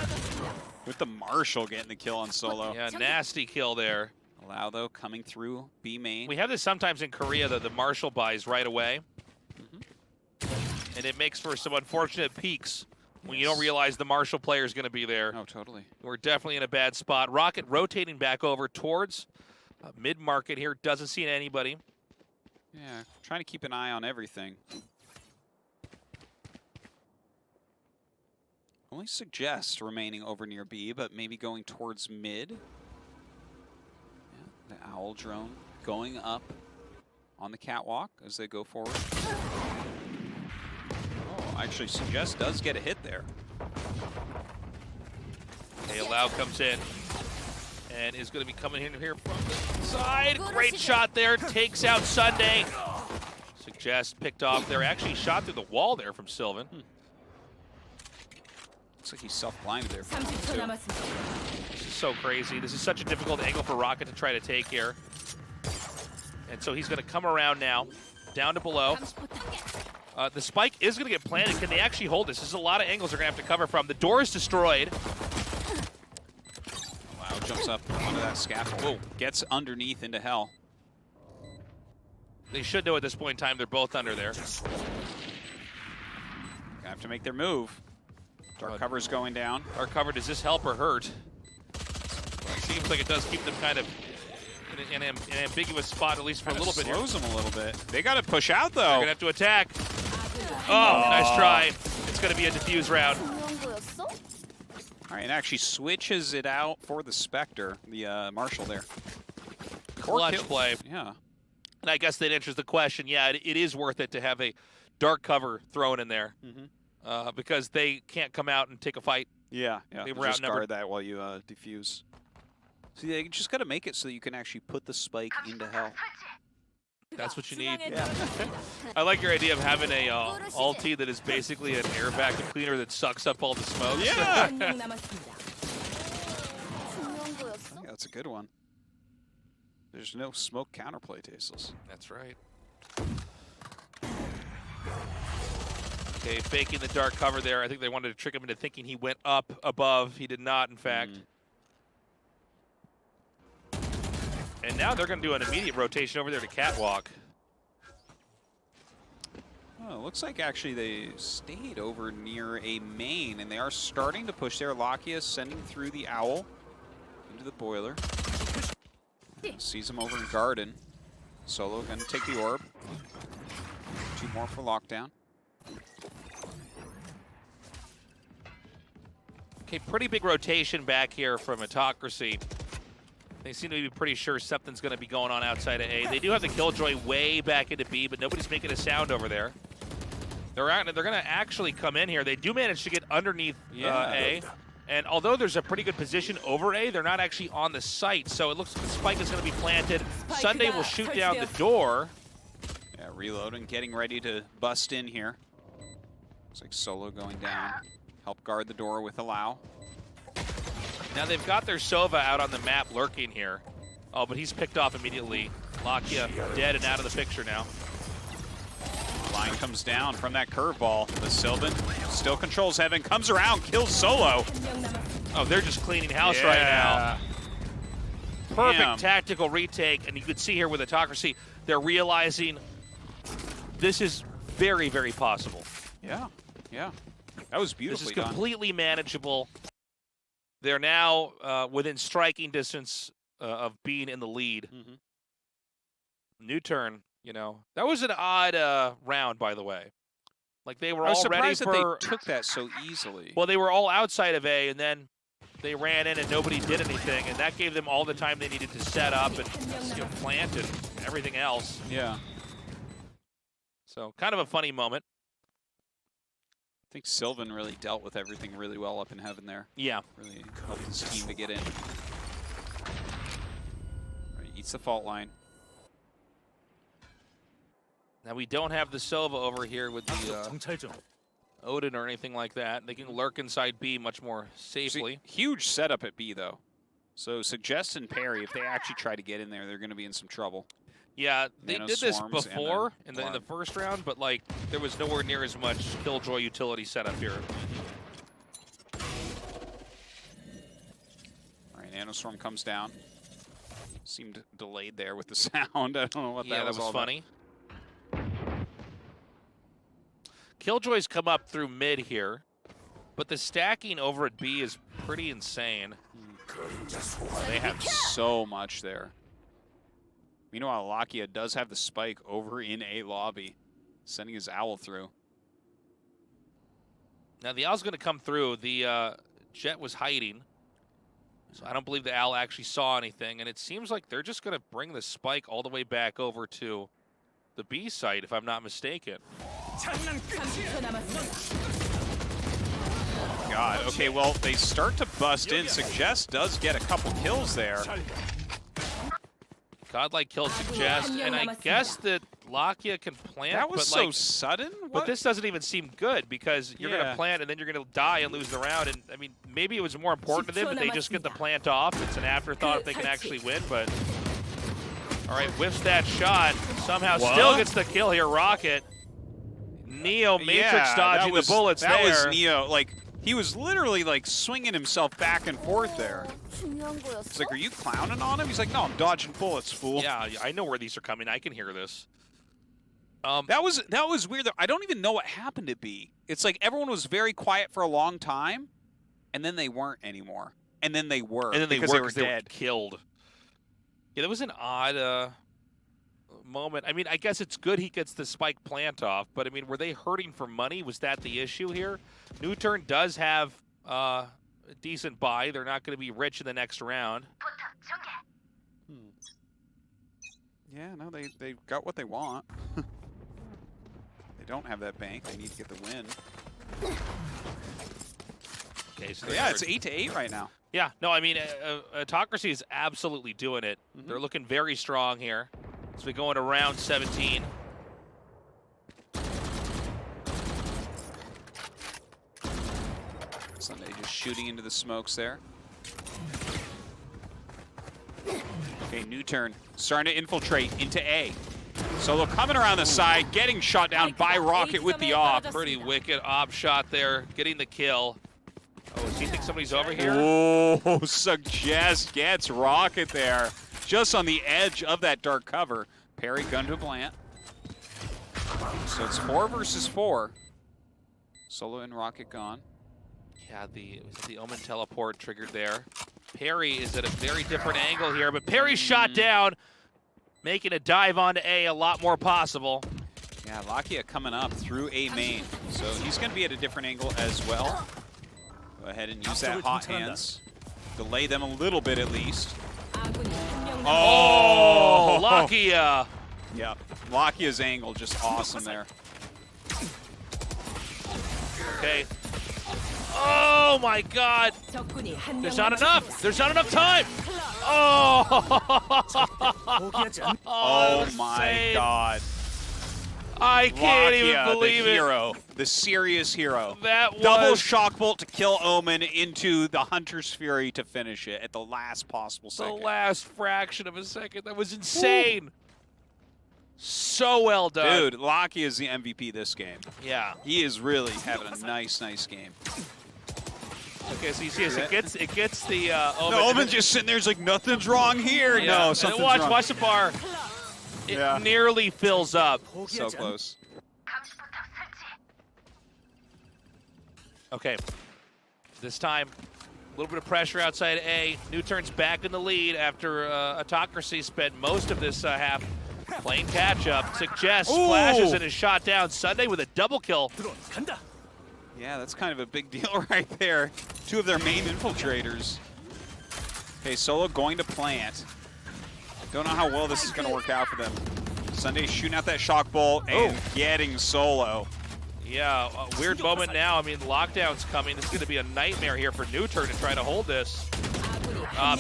With the Marshall getting the kill on Solo. Yeah, nasty kill there. Allow, though, coming through B main. We have this sometimes in Korea, the Marshall buys right away. And it makes for some unfortunate peaks when you don't realize the Marshall player is going to be there. Oh, totally. We're definitely in a bad spot. Rocket rotating back over towards mid-market here. Doesn't see anybody. Yeah, trying to keep an eye on everything. Only Suggest remaining over near B, but maybe going towards mid. Yeah, the Owl drone going up on the catwalk as they go forward. Oh, actually, Suggest does get a hit there. Okay, Allow comes in. and is going to be coming in here from the side. Great shot there, takes out Sunday. Suggest picked off there, actually shot through the wall there from Sylvan. Looks like he's self-blinded there. This is so crazy. This is such a difficult angle for Rocket to try to take here. And so he's going to come around now, down to below. The spike is going to get planted. Can they actually hold this? There's a lot of angles they're going to have to cover from. The door is destroyed. Wow, jumps up onto that scaffold. Whoa, gets underneath into hell. They should know at this point in time they're both under there. Gonna have to make their move. Dark cover's going down. Dark cover, does this help or hurt? Well, it seems like it does keep them kind of in an ambiguous spot, at least for a little bit here. Slows them a little bit. They got to push out, though. They're going to have to attack. Oh, nice try. It's going to be a defuse round. All right, and actually switches it out for the Spectre, the Marshal there. Clutch play. Yeah. And I guess that answers the question. Yeah, it is worth it to have a dark cover thrown in there because they can't come out and take a fight. Yeah, yeah. They were just outnumbered. Guard that while you defuse. So they just got to make it so you can actually put the spike into hell. That's what you need. Yeah. I like your idea of having a ulti that is basically an air vacuum cleaner that sucks up all the smoke. Yeah. That's a good one. There's no smoke counterplay, Tasteless. That's right. Okay, faking the dark cover there. I think they wanted to trick him into thinking he went up above. He did not, in fact. And now they're going to do an immediate rotation over there to Catwalk. Oh, it looks like actually they stayed over near a main, and they are starting to push there. Lakia sending through the Owl into the boiler. Sees him over in Garden. Solo going to take the orb. 2 more for lockdown. Okay, pretty big rotation back here from Autocracy. They seem to be pretty sure something's going to be going on outside of A. They do have the Killjoy way back into B, but nobody's making a sound over there. They're going to actually come in here. They do manage to get underneath A. And although there's a pretty good position over A, they're not actually on the site. So it looks like the spike is going to be planted. Sunday will shoot down the door. Yeah, reloading, getting ready to bust in here. Looks like Solo going down. Help guard the door with Allow. Now they've got their Sova out on the map lurking here. Oh, but he's picked off immediately. Lakia dead and out of the picture now. Line comes down from that curveball. The Sylvan still controls Heaven, comes around, kills Solo. Oh, they're just cleaning house right now. Perfect tactical retake, and you could see here with Autocracy, they're realizing this is very, very possible. Yeah, yeah. That was beautifully This is completely manageable. They're now within striking distance of being in the lead. NUTURN, you know, that was an odd round, by the way. Like they were all ready for. That they took that so easily. Well, they were all outside of A, and then they ran in, and nobody did anything, and that gave them all the time they needed to set up and plant and everything else. Yeah. So kind of a funny moment. I think Sylvan really dealt with everything really well up in Heaven there. Yeah. Really helped his team to get in. Right, eats the fault line. Now we don't have the Sova over here with the Odin or anything like that. They can lurk inside B much more safely. Huge setup at B, though. So Suggest and Parry, if they actually try to get in there, they're going to be in some trouble. Yeah, they did this before in the first round, but like there was nowhere near as much Killjoy utility setup here. All right, Nanostorm comes down. Seemed delayed there with the sound. I don't know what that was all funny. Killjoys come up through mid here, but the stacking over at B is pretty insane. They have so much there. Meanwhile, Lakia does have the spike over in A lobby, sending his Owl through. Now the Owl's going to come through. The Jet was hiding, so I don't believe the Owl actually saw anything, and it seems like they're just going to bring the spike all the way back over to the B site, if I'm not mistaken. god. Okay, well, they start to bust in. Suggest does get a couple kills there. Godlike kill Suggest, and I guess that Lakia can plant. That was but so like, sudden. What? But this doesn't even seem good because you're going to plant and then you're going to die and lose the round. And I mean, maybe it was more important to them that they just get the plant off. It's an afterthought if they can actually win, but all right, whiffs that shot. Somehow still gets the kill here, Rocket. Neo Matrix dodging the bullets there. That was Neo. Like, he was literally like swinging himself back and forth there. It's like, are you clowning on him? He's like, no, I'm dodging bullets, fool. Yeah, I know where these are coming. I can hear this. That was weird. I don't even know what happened to B. It's like everyone was very quiet for a long time, and then they weren't anymore. And then they were. And then because they were dead. They were killed. Yeah, that was an odd moment. I mean, I guess it's good he gets the spike plant off, but I mean, were they hurting for money? Was that the issue here? NUTURN does have a decent buy. They're not going to be rich in the next round. Yeah, no, they got what they want. They don't have that bank. They need to get the win. Okay, so yeah, it's 8-8 right now. Yeah, no, I mean, AUTOCRACY is absolutely doing it. They're looking very strong here as we go into round 17. Sunday just shooting into the smokes there. Okay, NUTURN starting to infiltrate into A. Solo coming around the side, getting shot down by Rocket with the op. Pretty wicked op shot there, getting the kill. Oh, does he think somebody's over here? Oh, Suggest gets Rocket there. Just on the edge of that dark cover. Parry gun to plant. So it's 4 versus 4. Solo and Rocket gone. Yeah, the Omen teleport triggered there. Parry is at a very different angle here, but Parry's shot down, making a dive onto A a lot more possible. Yeah, Lakia coming up through A main. So he's going to be at a different angle as well. Go ahead and use that hot hands. Delay them a little bit at least. Oh, Lakia. Yeah, Lakia's angle just awesome there. Okay. Oh my God! There's not enough! There's not enough time! Oh! Oh my God! I can't even believe the it. Hero, the serious hero. That was double shock bolt to kill Omen into the Hunter's Fury to finish it at the last possible second. The last fraction of a second. That was insane. Ooh. So well done. Dude, Lakia is the MVP this game. Yeah. He is really having a nice game. Okay, so you see, it gtes the Omen. No, Omen's just sitting there, he's like, nothing's wrong here. Yeah. No, something's wrong. Watch the bar. It nearly fills up. So close. Okay. This time, a little bit of pressure outside A. NUTURN's back in the lead after AUTOCRACY spent most of this half playing catch-up. Suggest flashes and is shot down. Sunday with a double kill. Yeah, that's kind of a big deal right there. 2 of their main infiltrators. Okay, Solo going to plant. Don't know how well this is going to work out for them. Sunday shooting out that shock bolt and getting Solo. Yeah, a weird moment now. I mean, lockdown's coming. It's going to be a nightmare here for NUTURN to try to hold this.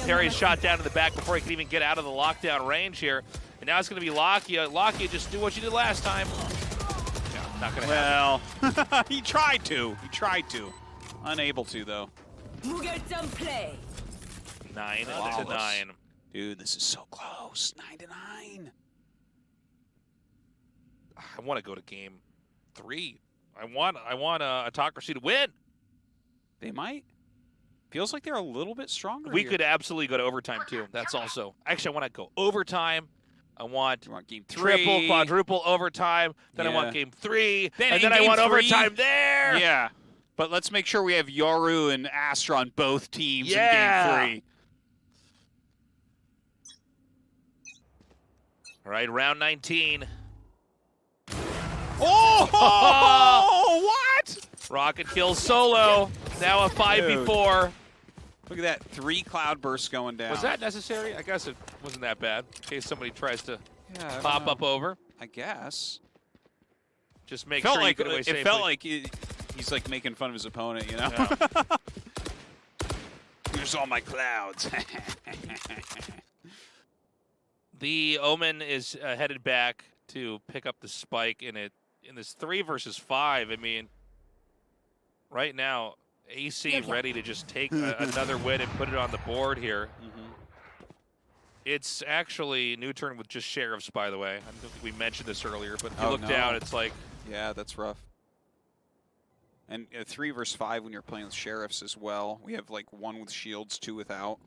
Parry's shot down to the back before he can even get out of the lockdown range here. And now it's going to be Lakia. Lakia, just do what you did last time. Yeah, not going to happen. Well, he tried to. Unable to, though. 9 to 9. Dude, this is so close. 9 to 9. I want to go to game 3. I want AUTOCRACY to win. They might. Feels like they're a little bit stronger. We could absolutely go to overtime too. That's also actually I want to go overtime. I want game triple, 3. quadruple overtime. Then I want game 3. And then I want overtime there. Yeah. But let's make sure we have Yoru and Astra on both teams in game 3. All right, round 19. Oh, what? Rocket kills Solo. Now a 5v4. Look at that 3 cloud bursts going down. Was that necessary? I guess it wasn't that bad. In case somebody tries to pop know. up over. I guess. Just make sure you get away safely. It felt like He's like making fun of his opponent, you know? Yeah. Here's all my clouds. The Omen is headed back to pick up the spike in this 3 versus 5. I mean, right now, AC ready to just take another win and put it on the board here. It's actually NUTURN with just Sheriffs, by the way. I don't think we mentioned this earlier, but if you look down, it's like... Yeah, that's rough. And 3 versus 5 when you're playing with Sheriffs as well. We have like 1 with shields, 2 without.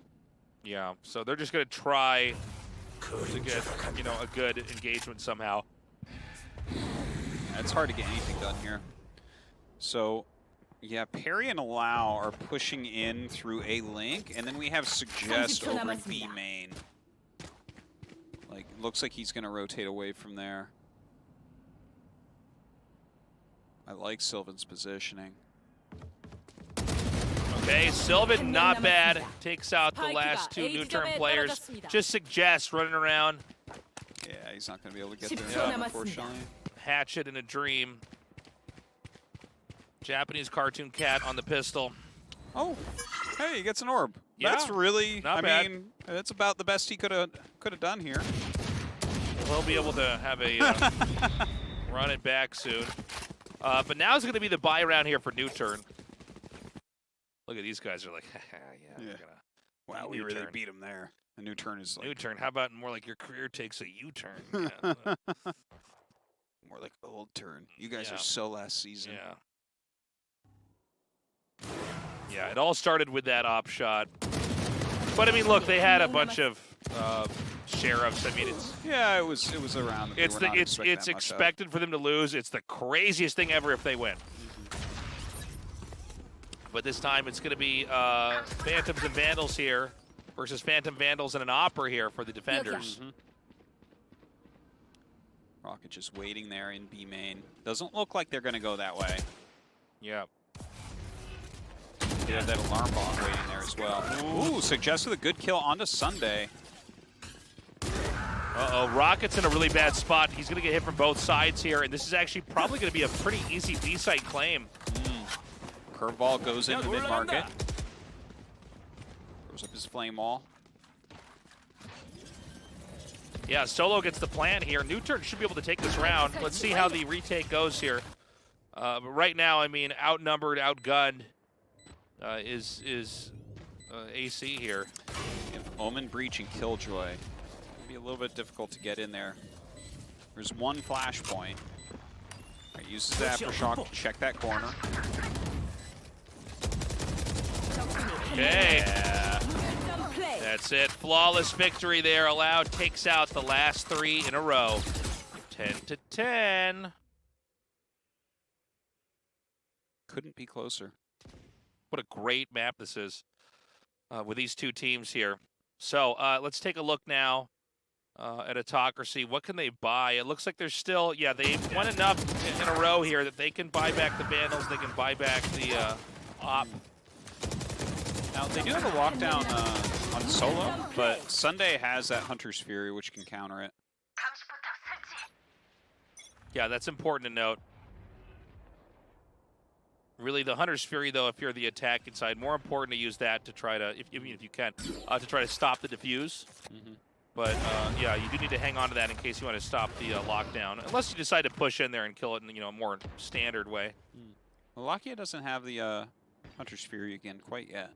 Yeah, so they're just going to try to get, you know, a good engagement somehow. Yeah, it's hard to get anything done here. So, yeah, Perry and Allow are pushing in through A link, and then we have Suggest over in B main. Like, looks like he's going to rotate away from there. I like Sylvan's positioning. Okay, Sylvan, not bad. Takes out the last 2 NUTURN players. Just Suggest running around. Yeah, he's not going to be able to get there, unfortunately. Hatchet in a dream. Japanese cartoon cat on the pistol. Oh, hey, he gets an orb. Yeah, that's really, not bad. I mean, that's about the best he could have done here. We'll be able to have a run it back soon. But now it's going to be the buy round here for NUTURN. Look at these guys are like, yeah. Wow, we really beat him there. The NUTURN is like... NUTURN, how about more like your career takes a U-turn? Yeah. More like old turn. You guys are so last season. Yeah, it all started with that op shot. But I mean, look, they had a bunch of Sheriffs. I mean, it's it was around. It's expected for them to lose. It's the craziest thing ever if they win. But this time it's going to be Phantoms and Vandals here versus Phantom Vandals and an Opera here for the defenders. Rocket just waiting there in B main. Doesn't look like they're going to go that way. Yeah. They have that alarm bomb waiting there as well. Ooh, Suggest with a good kill onto Sunday. Uh-oh, Rocket's in a really bad spot. He's going to get hit from both sides here, and this is actually probably going to be a pretty easy B-site claim. Curveball goes into mid-market. Throws up his flame wall. Yeah, Solo gets the plant here. NUTURN should be able to take this round. Let's see how the retake goes here. But right now, I mean, outnumbered, outgunned is AC here. If Omen Breach and Killjoy, it'll be a little bit difficult to get in there. There's 1 flashpoint. Uses the Aftershock to check that corner. Okay. Yeah. That's it. Flawless victory there. Allowed takes out the last 3 in a row. 10-10. Couldn't be closer. What a great map this is with these 2 teams here. So let's take a look now at Autocracy. What can they buy? It looks like there's still, they've won enough in a row here that they can buy back the Vandals. They can buy back the Op. Now, they do have a lockdown on Solo, but Sunday has that Hunter's Fury, which can counter it. Yeah, that's important to note. Really, the Hunter's Fury, though, if you're the attacking side, more important to use that to try to, if you can, to try to stop the diffuse. But, yeah, you do need to hang on to that in case you want to stop the lockdown, unless you decide to push in there and kill it in, a more standard way. Well, Lakia doesn't have the Hunter's Fury again quite yet.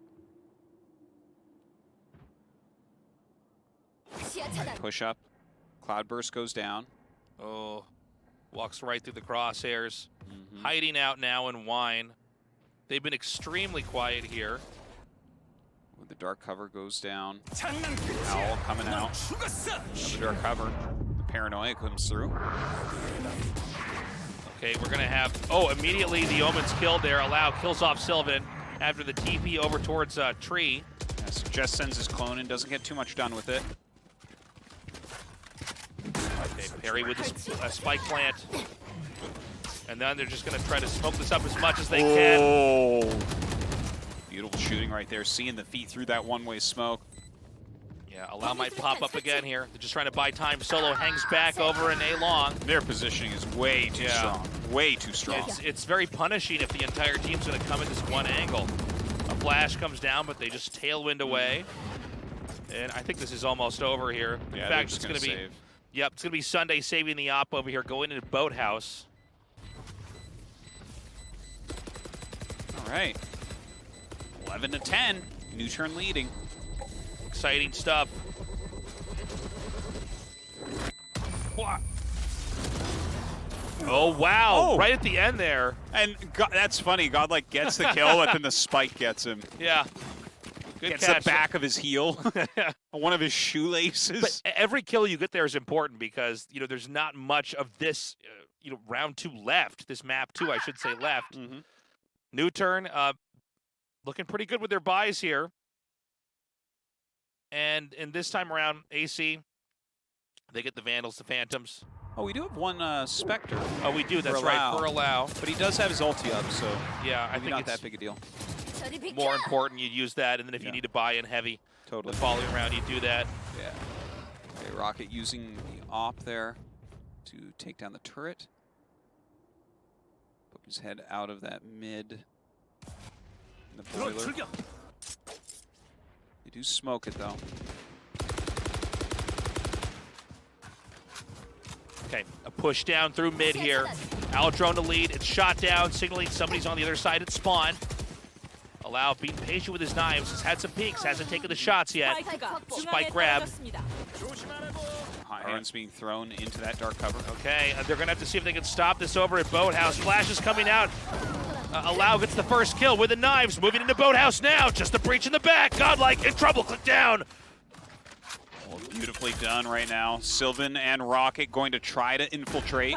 Push up. Cloudburst goes down. Oh, walks right through the crosshairs. Hiding out now in Wine. They've been extremely quiet here. When the dark cover goes down. Owl coming out. Another dark cover. The paranoia comes through. Okay, we're going to have... Oh, immediately the Omen's killed there. Allow kills off Sylvan after the TP over towards Tree. Yeah, Suggest sends his clone and doesn't get too much done with it. Okay, Perry with the spike plant. And then they're just going to try to smoke this up as much as they can. Beautiful shooting right there. Seeing the feet through that one-way smoke. Yeah, Yeah, Allow might pop up again here. They're just trying to buy time. Solo hangs back over in A long. Their positioning is way too strong. Way too strong. It's very punishing if the entire team's going to come in this one angle. A flash comes down, but they just tailwind away. And I think this is almost over here. In fact, it's going to be save. Yep, it's going to be Sunday saving the op over here, going into Boathouse. All right. 11-10. NUTURN leading. Exciting stuff. What? Oh, wow. Oh. Right at the end there. And God, that's funny. God like gets the kill, but then the spike gets him. Yeah. Good Gets catch. the back of his heel. One of his shoelaces. But every kill you get there is important because, you know, there's not much of this, you know, round 2 left. This map 2, I should say, left. NUTURN looking pretty good with their buys here. And this time around, AC, they get the Vandals, the Phantoms. Oh, we do have one Spectre. Oh, we do. That's right, for Allow. But he does have his ulti up, so yeah, I think not it's that big a deal. more important you use that, and then if you need to buy in heavy, Totally. the following round, you do that. Yeah. Okay, Rocket using the op there to take down the turret. Poke his head out of that mid. In the boiler. They do smoke it though. Okay, a push down through mid here. Aldrone to lead. It's shot down, signaling somebody's on the other side at spawn. Allow being patient with his knives. Has had some peeks, hasn't taken the shots yet. Spike grab. Hot hands being thrown into that dark cover. Okay, they're going to have to see if they can stop this over at Boathouse. Flash is coming out. Allow gets the first kill with the knives. Moving into Boathouse now. Just a breach in the back. Godlike in trouble. Click down. Oh, beautifully done right now. Sylvan and Rocket going to try to infiltrate.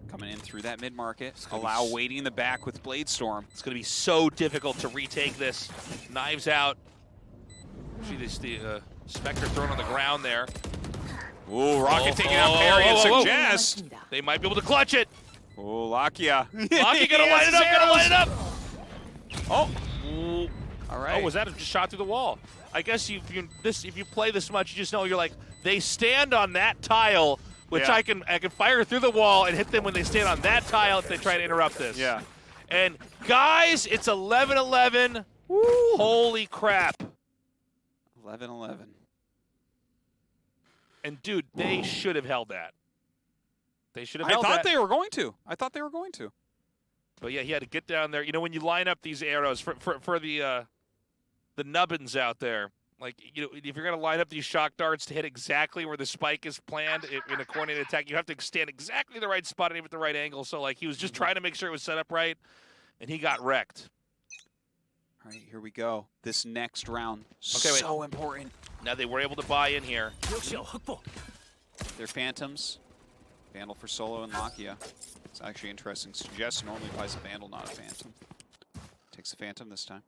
Coming in through that mid-market. Allow waiting in the back with Blade Storm. It's going to be so difficult to retake this. Knives out. See this, the Spectre thrown on the ground there. Ooh, Rocket taking out Perry and Suggest. They might be able to clutch it. Oh, Lakia. Lakia gonna light it up, gonna light it up. Oh. Ooh. All right. Oh, was that just shot through the wall? I guess if you play this much, you just know you're like, they stand on that tile, which I can fire through the wall and hit them when they stand on that tile if they try to interrupt this. Yeah. And guys, it's 11-11. Holy crap. 11-11. And dude, they should have held that. They should have held that. I thought they were going to. But yeah, he had to get down there. You know, when you line up these arrows for the nubbins out there, like, you know, if you're going to line up these shock darts to hit exactly where the spike is planned in a coordinated attack, you have to stand exactly the right spot and aim at the right angle. So, like, he was just trying to make sure it was set up right, and he got wrecked. All right, here we go. This next round, okay, so important. Now they were able to buy in here. They're Phantoms. Vandal for Solo and Lakia. It's actually interesting. Suggest normally buys a Vandal, not a Phantom. Takes a Phantom this time.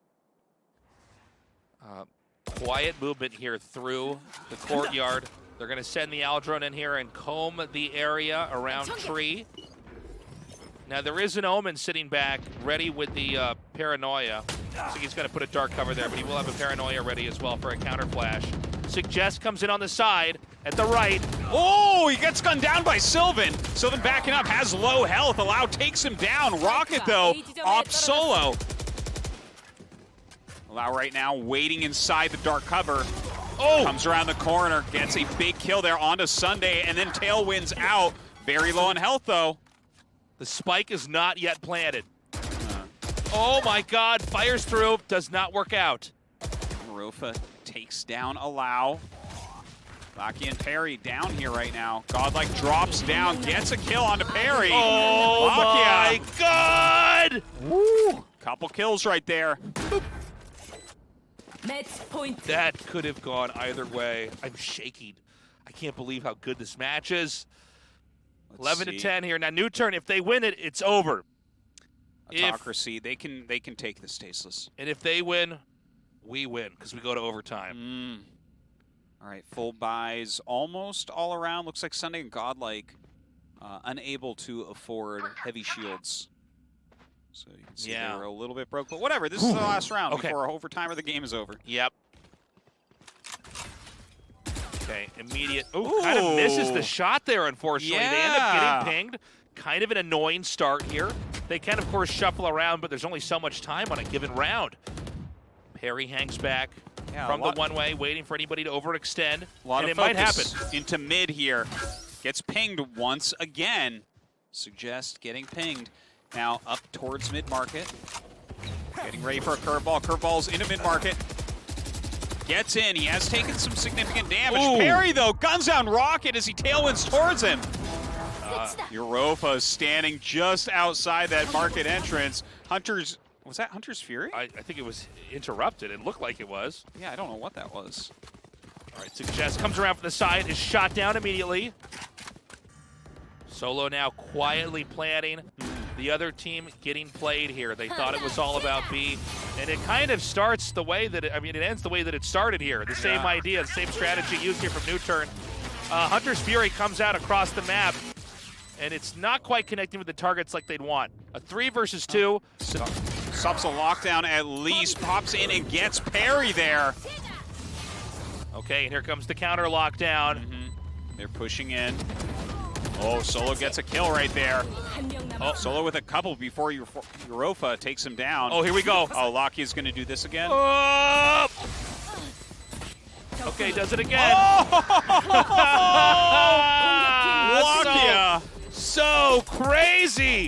Quiet movement here through the courtyard. They're going to send the Aldrone in here and comb the area around tree. Now there is an Omen sitting back, ready with the Paranoia. So he's going to put a dark cover there, but he will have a Paranoia ready as well for a counter flash. Suggest comes in on the side at the right. Oh, he gets gunned down by Sylvan. Sylvan backing up, has low health. Allow takes him down. Rocket, though, op solo. Allow right now waiting inside the dark cover. Oh! Comes around the corner, gets a big kill there onto Sunday, and then tailwinds out. Very low on health, though. The spike is not yet planted. Oh my God, fires through, does not work out. Marofa takes down Allow. Lakia and Perry down here right now. Godlike drops down, gets a kill onto Perry. Oh my God! Woo! Couple kills right there. Boop. That could have gone either way. I'm shaking. I can't believe how good this match is. 11-10 here. Now NUTURN, if they win it, it's over. Autocracy, they can take this tasteless. And if they win, we win because we go to overtime. All right, full buys almost all around. Looks like Sunday and Godlike unable to afford heavy shields. So you can see they were a little bit broke, but whatever. This is the last round before overtime or the game is over. Yep. Okay, immediate. Oh, kind of misses the shot there, unfortunately. Yeah. They end up getting pinged. Kind of an annoying start here. They can, of course, shuffle around, but there's only so much time on a given round. Perry hangs back from the one-way, waiting for anybody to overextend. A lot and of it might happen. into mid here. Gets pinged once again. Suggest getting pinged. Now up towards mid-market. Getting ready for a curveball. Curveball's into mid-market. Gets in. He has taken some significant damage. Ooh. Perry, though, guns down Rocket as he tailwinds towards him. Europa is standing just outside that market entrance. Hunter's, was that Hunter's Fury? I think it was interrupted. It looked like it was. Yeah, I don't know what that was. All right, Suggest comes around from the side, is shot down immediately. Solo now quietly planning. The other team getting played here. They thought it was all about B, and it kind of starts the way that it ends the way that it started here. The same idea, the same strategy used here from NUTURN. Hunter's Fury comes out across the map, and it's not quite connecting with the targets like they'd want. A 3 versus 2. Subs a lockdown at least, pops in and gets Perry there. Okay, and here comes the counter lockdown. They're pushing in. Oh, Solo gets a kill right there. Oh, Solo with a couple before Europa takes him down. Oh, here we go. Oh, Locky is going to do this again. Oh! Okay, does it again. Locky! So crazy!